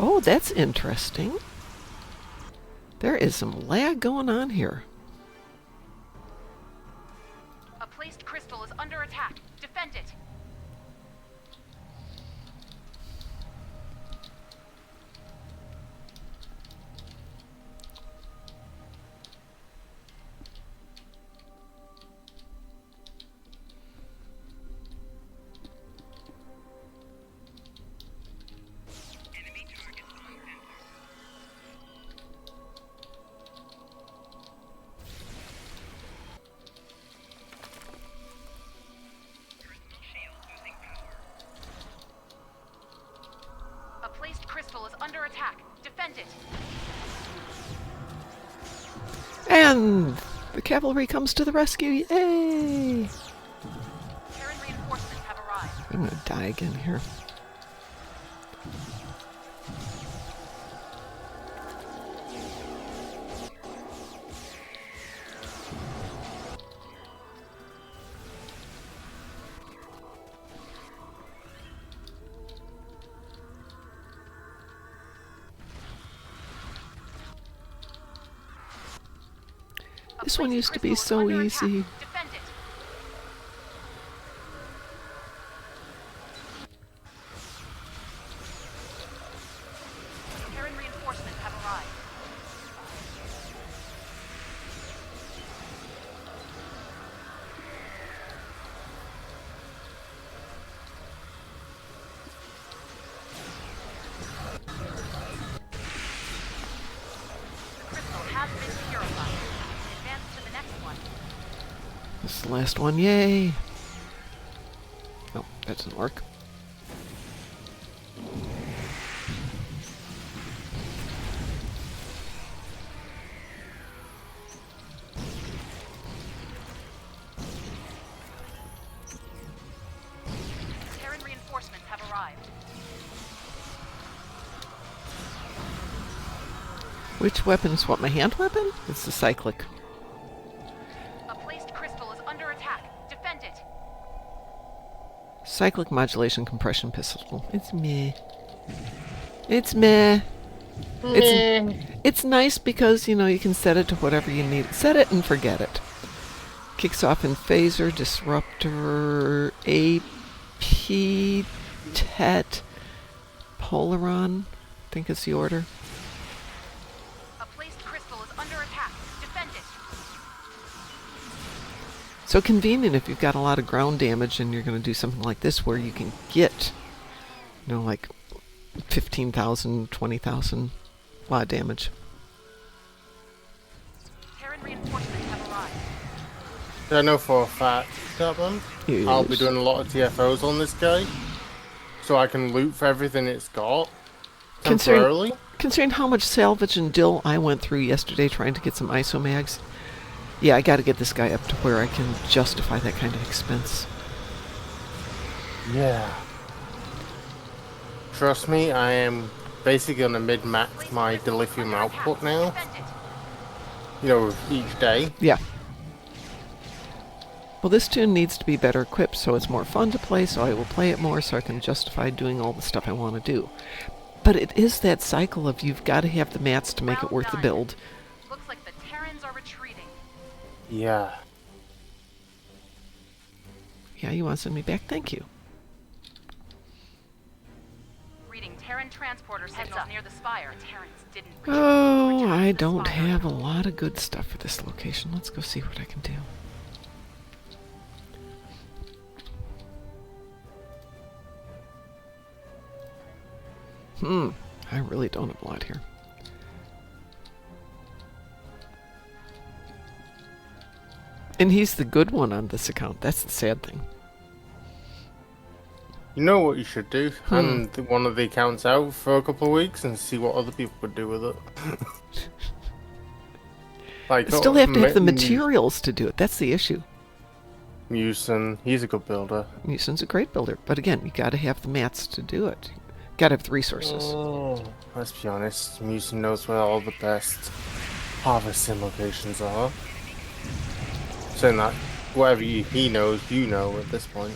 S1: Oh, that's interesting. There is some lag going on here.
S4: A placed crystal is under attack. Defend it. A placed crystal is under attack. Defend it.
S1: And the cavalry comes to the rescue. Yay!
S4: Terran reinforcements have arrived.
S1: I'm going to die again here.
S4: A
S1: This one
S4: placed
S1: used to be
S4: crystal is
S1: so
S4: under
S1: easy.
S4: attack. Defend it. Terran reinforcements have arrived. The crystal has been purified. Advance to the next one.
S1: This is the last one. Yay! Oh, that doesn't work.
S4: Terran reinforcements have arrived.
S1: Which weapon is what? My hand weapon? It's the cyclic.
S4: A placed crystal is under attack. Defend it.
S1: Cyclic modulation compression pistol. It's meh. It's meh. It's nice because, you know, you can set it to whatever you need. Set it and forget it. Kicks off in phaser, disruptor, P-Tet Polaron, I think is the order.
S4: A placed crystal is under attack. Defend it.
S1: So convenient if you've got a lot of ground damage and you're going to do something like this where you can get, like 15,000, 20,000 a lot of damage.
S4: Terran reinforcements have arrived.
S3: I know for a fact that one.
S1: Yes.
S3: I'll be doing a lot of TFOs on this guy, so I can loot for everything it's got temporarily.
S1: Considering how much salvage and dill I went through yesterday trying to get some ISO mags, yeah, I got to get this guy up to where I can justify that kind of expense.
S3: Yeah. Trust me, I am basically going to mid-max my dilithium output now. Each day.
S1: Yeah. Well, this tune needs to be better equipped so it's more fun to play, so I will play it more so I can justify doing all the stuff I want to do. But it is that cycle of you've got to have the mats to make it worth the build.
S4: Looks like the Terrans are retreating.
S3: Yeah.
S1: Yeah, you want to send me back? Thank you.
S4: Reading Terran transporter signals near the spire. Terrans didn't
S1: Oh,
S4: return
S1: I
S4: to the
S1: don't
S4: spire.
S1: have a lot of good stuff for this location. Let's go see what I can do. I really don't have a lot here. And he's the good one on this account. That's the sad thing.
S3: You know what you should do? Hand one of the accounts out for a couple of weeks and see what other people would do with it.
S1: I still have to have the materials to do it. That's the issue.
S3: Musin, he's a good builder.
S1: Musin's a great builder. But again, you got to have the mats to do it. Got to have the resources.
S3: Oh, let's be honest, Musin knows where all the best harvesting locations are. Saying that, whatever he knows, you know at this point.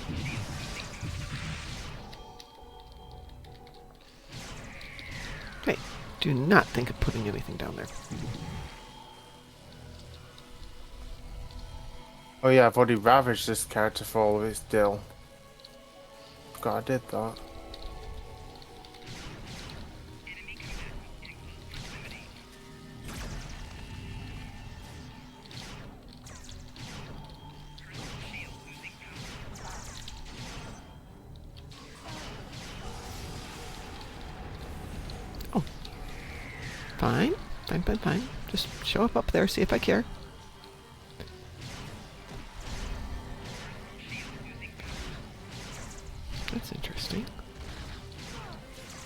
S1: Hey, do not think of putting anything down there.
S3: Oh yeah, I've already ravaged this character for all of its dill. Forgot I did that.
S1: Fine. Fine. Just show up there, see if I care. That's interesting.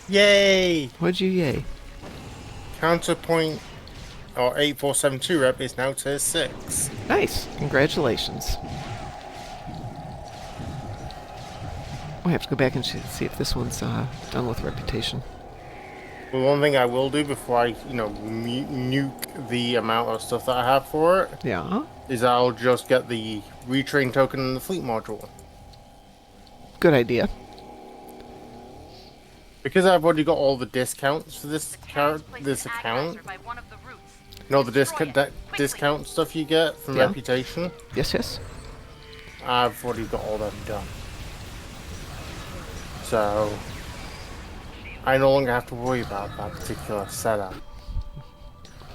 S3: Yay!
S1: What'd you yay?
S3: Counterpoint, or 8472 rep is now tier 6.
S1: Nice. Congratulations. I have to go back and see if this one's done with reputation.
S3: Well, one thing I will do before I, nuke the amount of stuff that I have for it,
S1: Yeah.
S3: is I'll just get the retrain token in the fleet module.
S1: Good idea.
S3: Because I've already got all the discounts for this
S4: Terrans placed
S3: this
S4: an
S3: account,
S4: agonizer by one of the routes.
S3: the
S4: Destroy it, quickly.
S3: discount stuff you get from
S1: Yeah.
S3: reputation,
S1: Yes.
S3: I've already got all them done. So I no longer have to worry about that particular setup.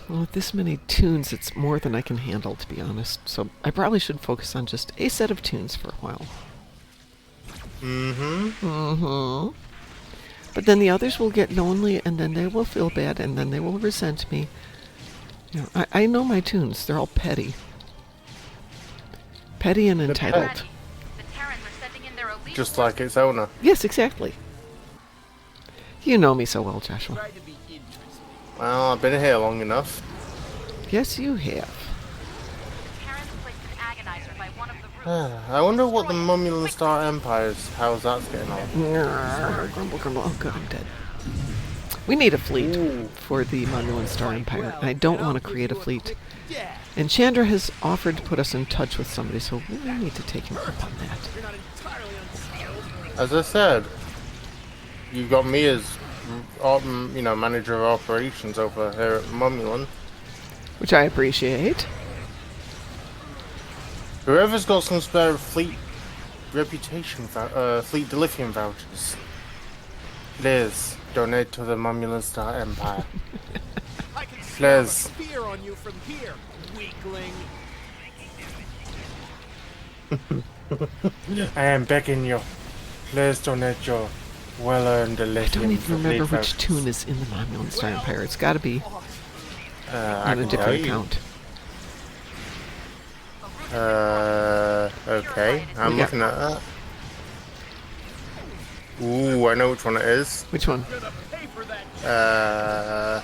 S1: Well, with this many tunes, it's more than I can handle, to be honest. So I probably should focus on just a set of tunes for a while. But then the others will get lonely, and then they will feel bad, and then they will resent me. I know my tunes. They're all petty. Petty and entitled.
S4: Ready. The Terrans are sending in their elite
S3: Just like its owner.
S1: Yes, exactly. You know me so well, Joshua.
S3: Well, I've been here long enough.
S1: Yes, you have.
S4: Terrans placed an agonizer by one of the routes.
S3: I wonder what the Mummulan Star Empire's, how's that getting on?
S1: Grumble. Oh, good, I'm dead. We need a fleet for the Monument Star Empire, and I don't want to create a fleet. And Chandra has offered to put us in touch with somebody, so we need to take him up on that.
S3: As I said, you've got me as, manager of operations over here at Mummulan.
S1: Which I appreciate.
S3: Whoever's got some spare fleet reputation fleet dilithium vouchers. Please donate to the Mamulin Star Empire.
S5: I can smell the
S3: Please.
S5: fear on you from here, weakling.
S3: I am begging you. Please donate your well-earned
S1: I
S3: dilithium.
S1: don't even remember
S3: fleet
S1: which
S3: vouchers.
S1: tune is in the Monument Star Empire. It's got to be
S3: I
S1: on a
S3: can tell
S1: different
S3: you.
S1: account.
S3: Okay. I'm
S1: We got-
S3: looking at that. Ooh, I know which one it is.
S1: Which one?
S5: Gonna pay for that.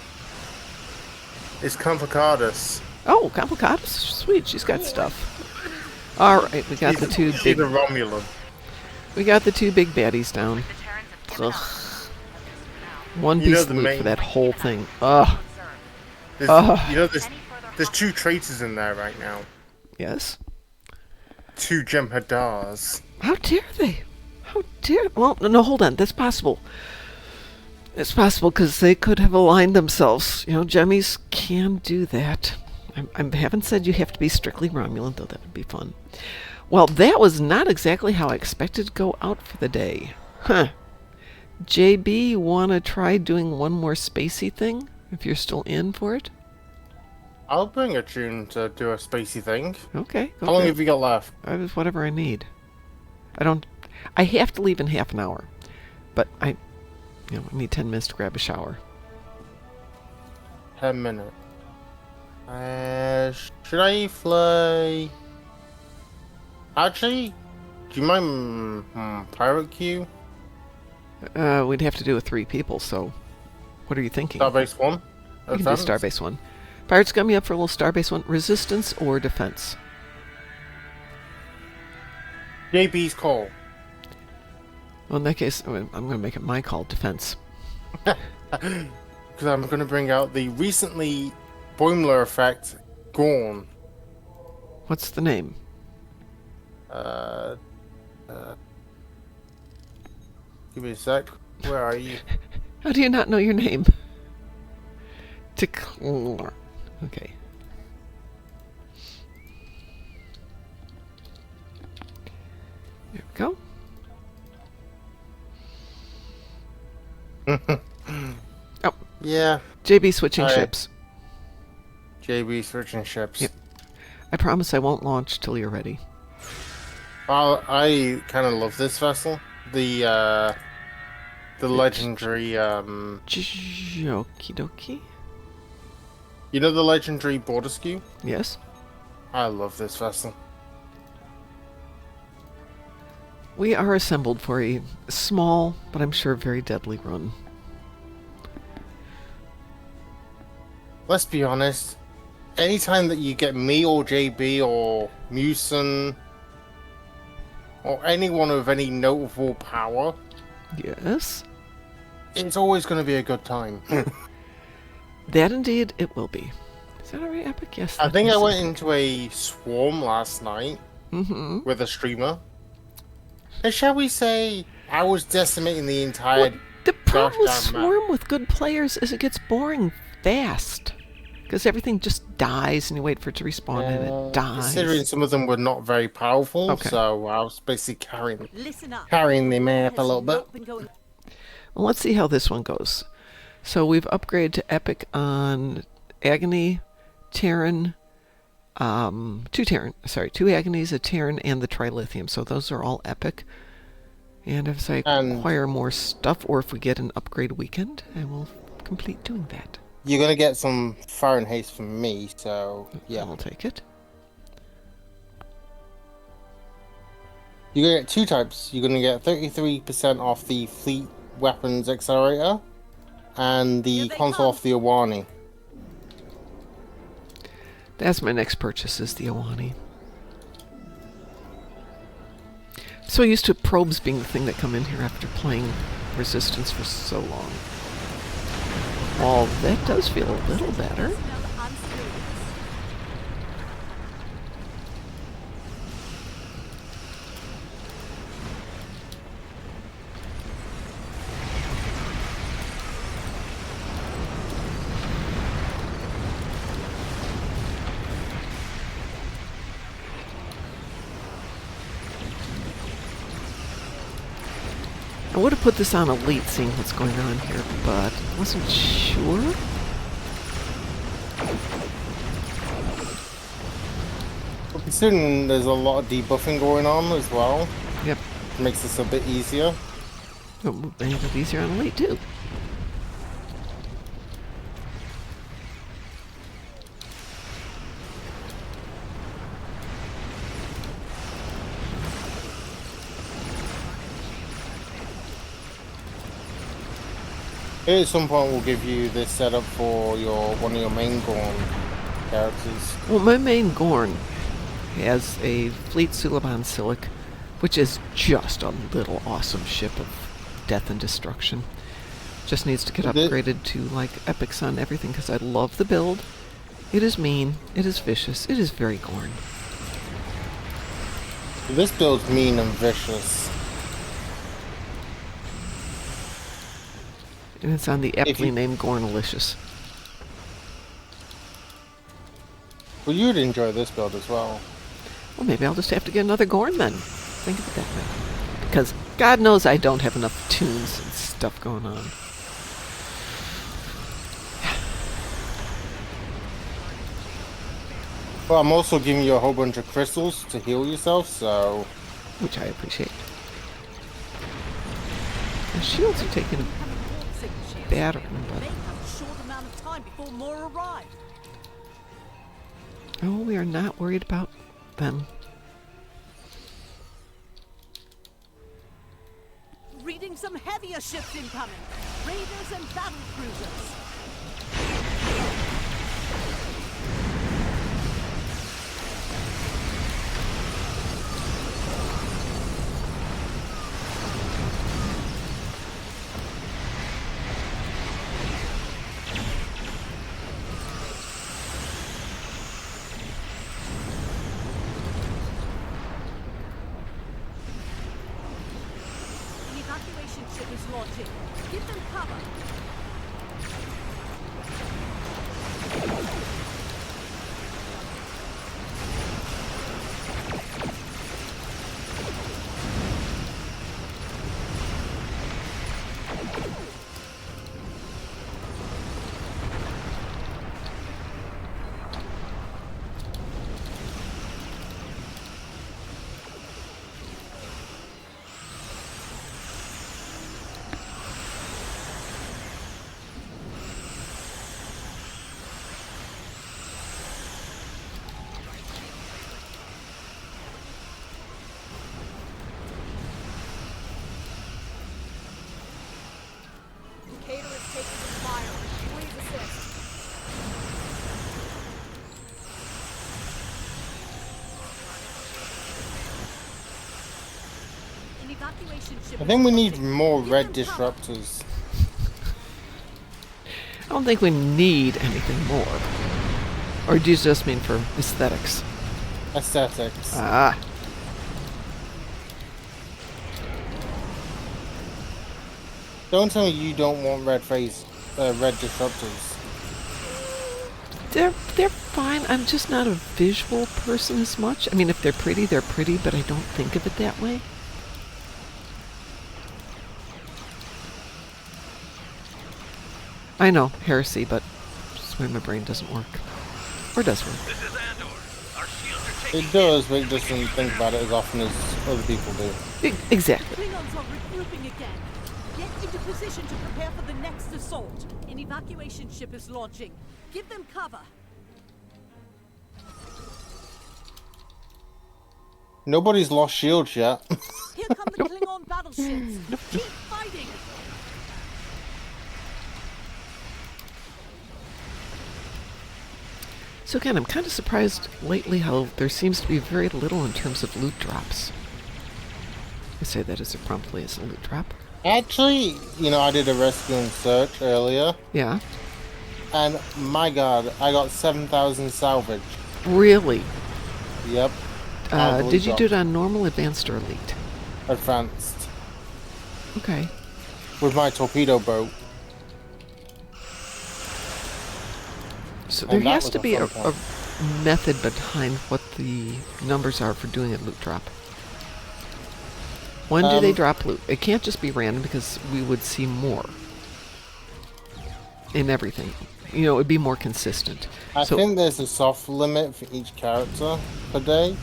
S3: It's Complicatus.
S1: Oh, Complicatus. Sweet, she's got stuff. All right, we got the two
S3: She's
S1: big.
S3: a Romulan.
S1: We got the two big baddies down.
S4: The Terrans have given
S1: Ugh.
S4: up.
S1: One
S3: You
S1: piece
S3: know
S1: of
S3: the
S1: loot
S3: main-
S1: for that whole thing. Ugh.
S3: There's,
S1: Ugh.
S3: you know, there's
S4: Any further
S3: there's 2 traitors in there right now.
S1: Yes.
S3: 2 Jem'Hadars.
S1: How dare they? How dare? Well, no, hold on. That's possible. It's possible because they could have aligned themselves. You know, Jemmies can do that. I haven't said you have to be strictly Romulan, though that would be fun. Well, that was not exactly how I expected to go out for the day. Huh. JB, you want to try doing one more spacey thing? If you're still in for it?
S3: I'll bring a tune to do a spacey thing.
S1: Okay.
S3: How long
S1: okay.
S3: have you got left?
S1: Just whatever I need. I have to leave in half an hour. But I need 10 minutes to grab a shower.
S3: 10 minutes. Should I fly? Actually, do you mind pirate queue?
S1: We'd have to do with 3 people, so what are you thinking?
S3: Starbase 1?
S1: We can do Starbase 1. Pirates, got me up for a little Starbase 1. Resistance or defense?
S3: JB's call.
S1: Well, in that case, I'm going to make it my call, defense.
S3: Because I'm going to bring out the recently Boimler effect Gorn.
S1: What's the name?
S3: Give me a sec. Where are you?
S1: How do you not know your name? Tickler. Okay. There we go. Oh,
S3: Yeah,
S1: JB switching
S3: Alright.
S1: ships.
S3: JB switching ships.
S1: Yep. I promise I won't launch till you're ready.
S3: Well, I kind of love this vessel. The legendary,
S1: Okie dokie.
S3: you know the legendary border skew?
S1: Yes.
S3: I love this vessel.
S1: We are assembled for a small, but I'm sure very deadly run.
S3: Let's be honest. Anytime that you get me or JB or Musin or anyone with any notable power,
S1: Yes.
S3: it's always going to be a good time.
S1: That indeed it will be. Is that already epic? Yes.
S3: I
S1: that
S3: think I
S1: is
S3: went
S1: epic.
S3: into a swarm last night
S1: Mm-hmm.
S3: with a streamer. And shall we say, I was decimating the entire...
S1: The problem with
S3: gosh darn map.
S1: Swarm with good players is it gets boring fast. Because everything just dies and you wait for it to respawn and it dies.
S3: Considering some of them were not very powerful,
S1: Okay.
S3: so I was basically
S6: Listen up.
S3: carrying the map a little bit.
S6: Not been going-
S1: Well, let's see how this one goes. So we've upgraded to Epic on Agony, Terran, 2 Agonies, a Terran, and the Trilithium. So those are all Epic. And if I
S3: And-
S1: acquire more stuff, or if we get an upgrade weekend, I will complete doing that.
S3: You're going to get some fire and haste from me, so yeah.
S1: I'll take it.
S3: You're going to get 2 types. You're going to get 33% off the Fleet Weapons Accelerator and the
S6: Here they
S3: console
S6: come.
S3: off the Awani.
S1: That's my next purchase, is the Awani. So used to probes being the thing that come in here after playing Resistance for so long. Well, that does feel a little better.
S6: Smell unscrupulous.
S1: I would have put this on elite, seeing what's going on here, but wasn't sure.
S3: But considering there's a lot of debuffing going on as well,
S1: Yep.
S3: it makes this a bit easier.
S1: Oh, made it easier on elite too.
S3: At some point, we'll give you this setup for one of your main Gorn characters.
S1: Well, my main Gorn has a Fleet Suliban Silic, which is just a little awesome ship of death and destruction. Just needs to get upgraded to like epics on everything because I love the build. It is mean, it is vicious, it is very Gorn.
S3: This build's mean and vicious.
S1: And it's on the aptly named Gornalicious.
S3: Well, you'd enjoy this build as well.
S1: Well, maybe I'll just have to get another Gorn then. Think of it that way. Because God knows I don't have enough tunes and stuff going on.
S3: Well, I'm also giving you a whole bunch of crystals to heal yourself, so...
S1: Which I appreciate. The shields are taking battering, but...
S6: They have a short amount of time before more arrive.
S1: Oh, we are not worried about them.
S6: Reading some heavier ships incoming. Raiders and Battlecruisers. The evacuation ship is launching. Give them cover. Cater is taking the fire. Please assist. An evacuation ship
S3: I think we
S6: is
S3: need
S6: launching.
S3: more
S6: Give
S3: red
S6: them cover.
S3: disruptors.
S1: I don't think we need anything more. Or do you just mean for aesthetics?
S3: Aesthetics.
S1: Ah.
S3: Don't tell me you don't want red disruptors.
S1: They're fine. I'm just not a visual person as much. I mean, if they're pretty, but I don't think of it that way. I know, heresy, but just the way my brain doesn't work. Or does work.
S2: This is Andor. Our shields are taking
S3: It does, but it doesn't think about it as often as other people do.
S1: Exactly.
S6: Klingons are regrouping again. Get into position to prepare for the next assault. An evacuation ship is launching. Give them cover.
S3: Nobody's lost shields yet.
S6: Here come the Klingon battleships. Keep fighting.
S1: So again, I'm kind of surprised lately how there seems to be very little in terms of loot drops. I say that as promptly as a loot drop.
S3: Actually, I did a rescue and search earlier,
S1: Yeah.
S3: and my god, I got 7,000 salvage.
S1: Really?
S3: Yep.
S1: Did you do it on normal, advanced, or elite?
S3: Advanced.
S1: Okay.
S3: With my torpedo boat.
S1: So
S3: And
S1: there
S3: that
S1: has
S3: was
S1: to
S3: a
S1: be a
S3: fun point.
S1: method behind what the numbers are for doing a loot drop. When do they drop loot? It can't just be random because we would see more in everything. You know, it would be more consistent.
S3: I think there's a soft limit for each character per day.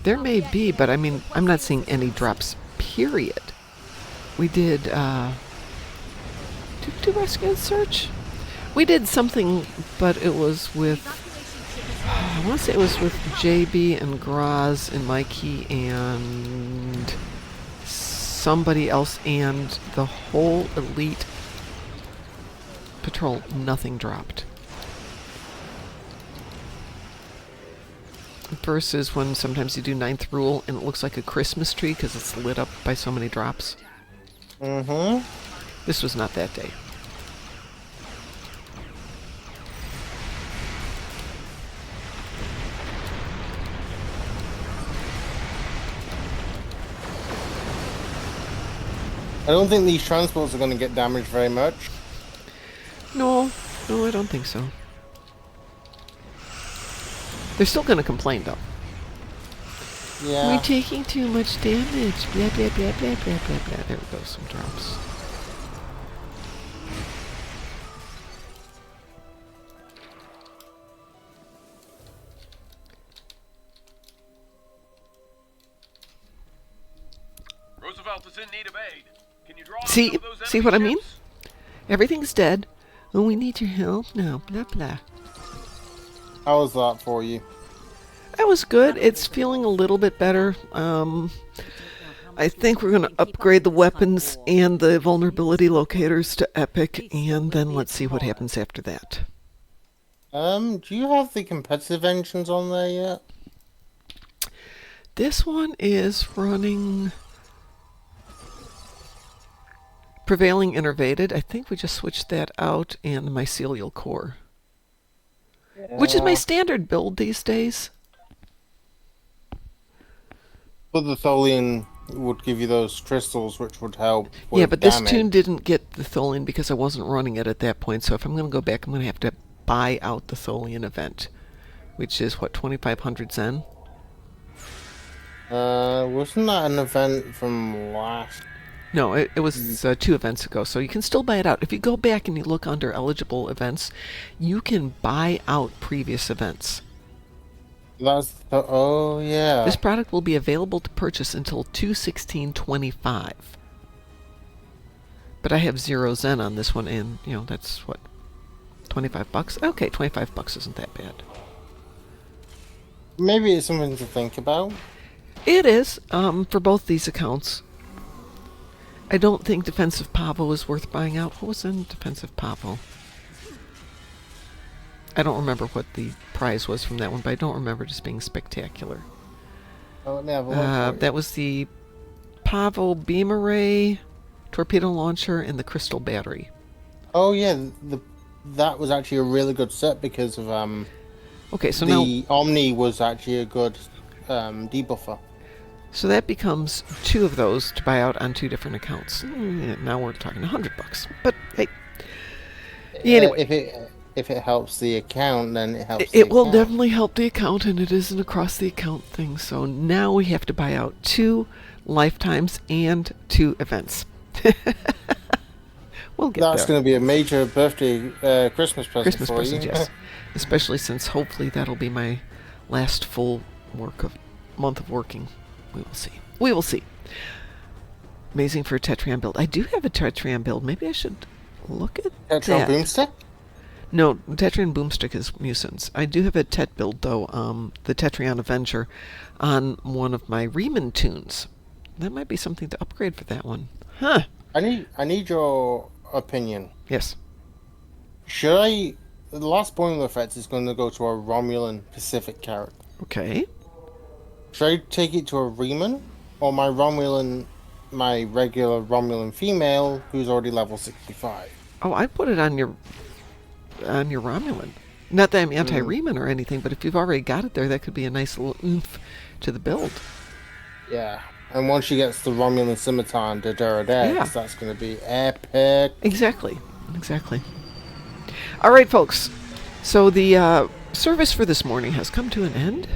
S1: There may be, but I mean, I'm not seeing any drops, period. We did, did we do rescue and search? We did something, but it was with, I want to say it was with JB and Graz and Mikey and somebody else and the whole elite patrol. Nothing dropped. Versus when sometimes you do 9th rule and it looks like a Christmas tree because it's lit up by so many drops.
S3: Mm-hmm.
S1: This was not that day.
S3: I don't think these transports are going to get damaged very much.
S1: No, I don't think so. They're still going to complain, though.
S3: Yeah.
S1: We're taking too much damage. Blah, blah, blah, blah, blah, blah, blah. There we go, some drops.
S5: Roosevelt is in need of aid. Can you draw on
S1: See,
S5: some of those
S1: see
S5: enemy
S1: what I mean?
S5: ships?
S1: Everything's dead. Oh, we need your help now. Blah, blah.
S3: How was that for you?
S1: That was good. It's feeling a little bit better. I think we're going to upgrade the weapons and the vulnerability locators to epic, and then let's see what happens after that.
S3: Do you have the competitive engines on there yet?
S1: This one is running Prevailing Innervated. I think we just switched that out, and the Mycelial Core. Which is my standard build these days.
S3: But the Tholian would give you those crystals, which would help with
S1: Yeah, but
S3: damage.
S1: this tune didn't get the Tholian because I wasn't running it at that point. So if I'm going to go back, I'm going to have to buy out the Tholian event, which is, what, 2,500 Zen?
S3: Wasn't that an event from last?
S1: No, it was 2 events ago, so you can still buy it out. If you go back and you look under eligible events, you can buy out previous events.
S3: That's the, oh yeah.
S1: This product will be available to purchase until 2/16/25. But I have 0 Zen on this one, and, you know, that's, what, $25? Okay, $25 isn't that bad.
S3: Maybe it's something to think about.
S1: It is, for both these accounts. I don't think Defensive Pavo is worth buying out. What was in Defensive Pavo? I don't remember what the prize was from that one, but I don't remember just being spectacular.
S3: Oh, let me have a look. For you.
S1: That was the Pavo Beam Array, Torpedo Launcher, and the Crystal Battery.
S3: Oh yeah, that was actually a really good set because of
S1: Okay, so now...
S3: the Omni was actually a good debuffer.
S1: So that becomes 2 of those to buy out on 2 different accounts. Now we're talking $100. But hey, anyway,
S3: If it helps the account, then it helps.
S1: it
S3: the
S1: will
S3: account.
S1: definitely help the account, and it is an across the account thing. So now we have to buy out 2 lifetimes and 2 events. We'll get
S3: That's
S1: there.
S3: going to be a major birthday, Christmas present
S1: Christmas
S3: for
S1: present,
S3: you.
S1: yes. Especially since hopefully that'll be my last full month of working. We will see. We will see. Amazing for a Tetrion build. I do have a Tetrion build. Maybe I should look at
S3: Tetrion
S1: that.
S3: Boomstick?
S1: No, Tetrion Boomstick is Musins. I do have a Tet build, though, the Tetrion Avenger, on one of my Riemann tunes. That might be something to upgrade for that one. Huh.
S3: I need your opinion.
S1: Yes.
S3: Should I... The last boiling effect is going to go to a Romulan Pacific character.
S1: Okay.
S3: Should I take it to a Riemann? Or my regular Romulan female, who's already level 65?
S1: Oh, I put it on your Romulan. Not that I'm anti-Riemann or anything, but if you've already got it there, that could be a nice little oomph to the build.
S3: Yeah. And once she gets the Romulan Scimitar to Duradex,
S1: Yeah.
S3: that's going to be epic.
S1: Exactly. All right, folks. So the service for this morning has come to an end.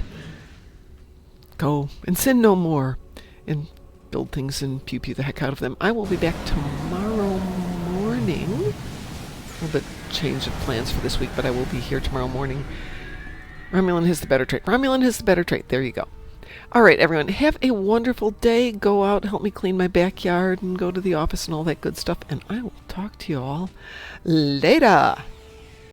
S1: Go and sin no more, and build things and pew-pew the heck out of them. I will be back tomorrow morning. A little bit change of plans for this week, but I will be here tomorrow morning. Romulan has the better trait. Romulan has the better trait. There you go. All right, everyone, have a wonderful day. Go out, help me clean my backyard, and go to the office and all that good stuff. And I will talk to you all later.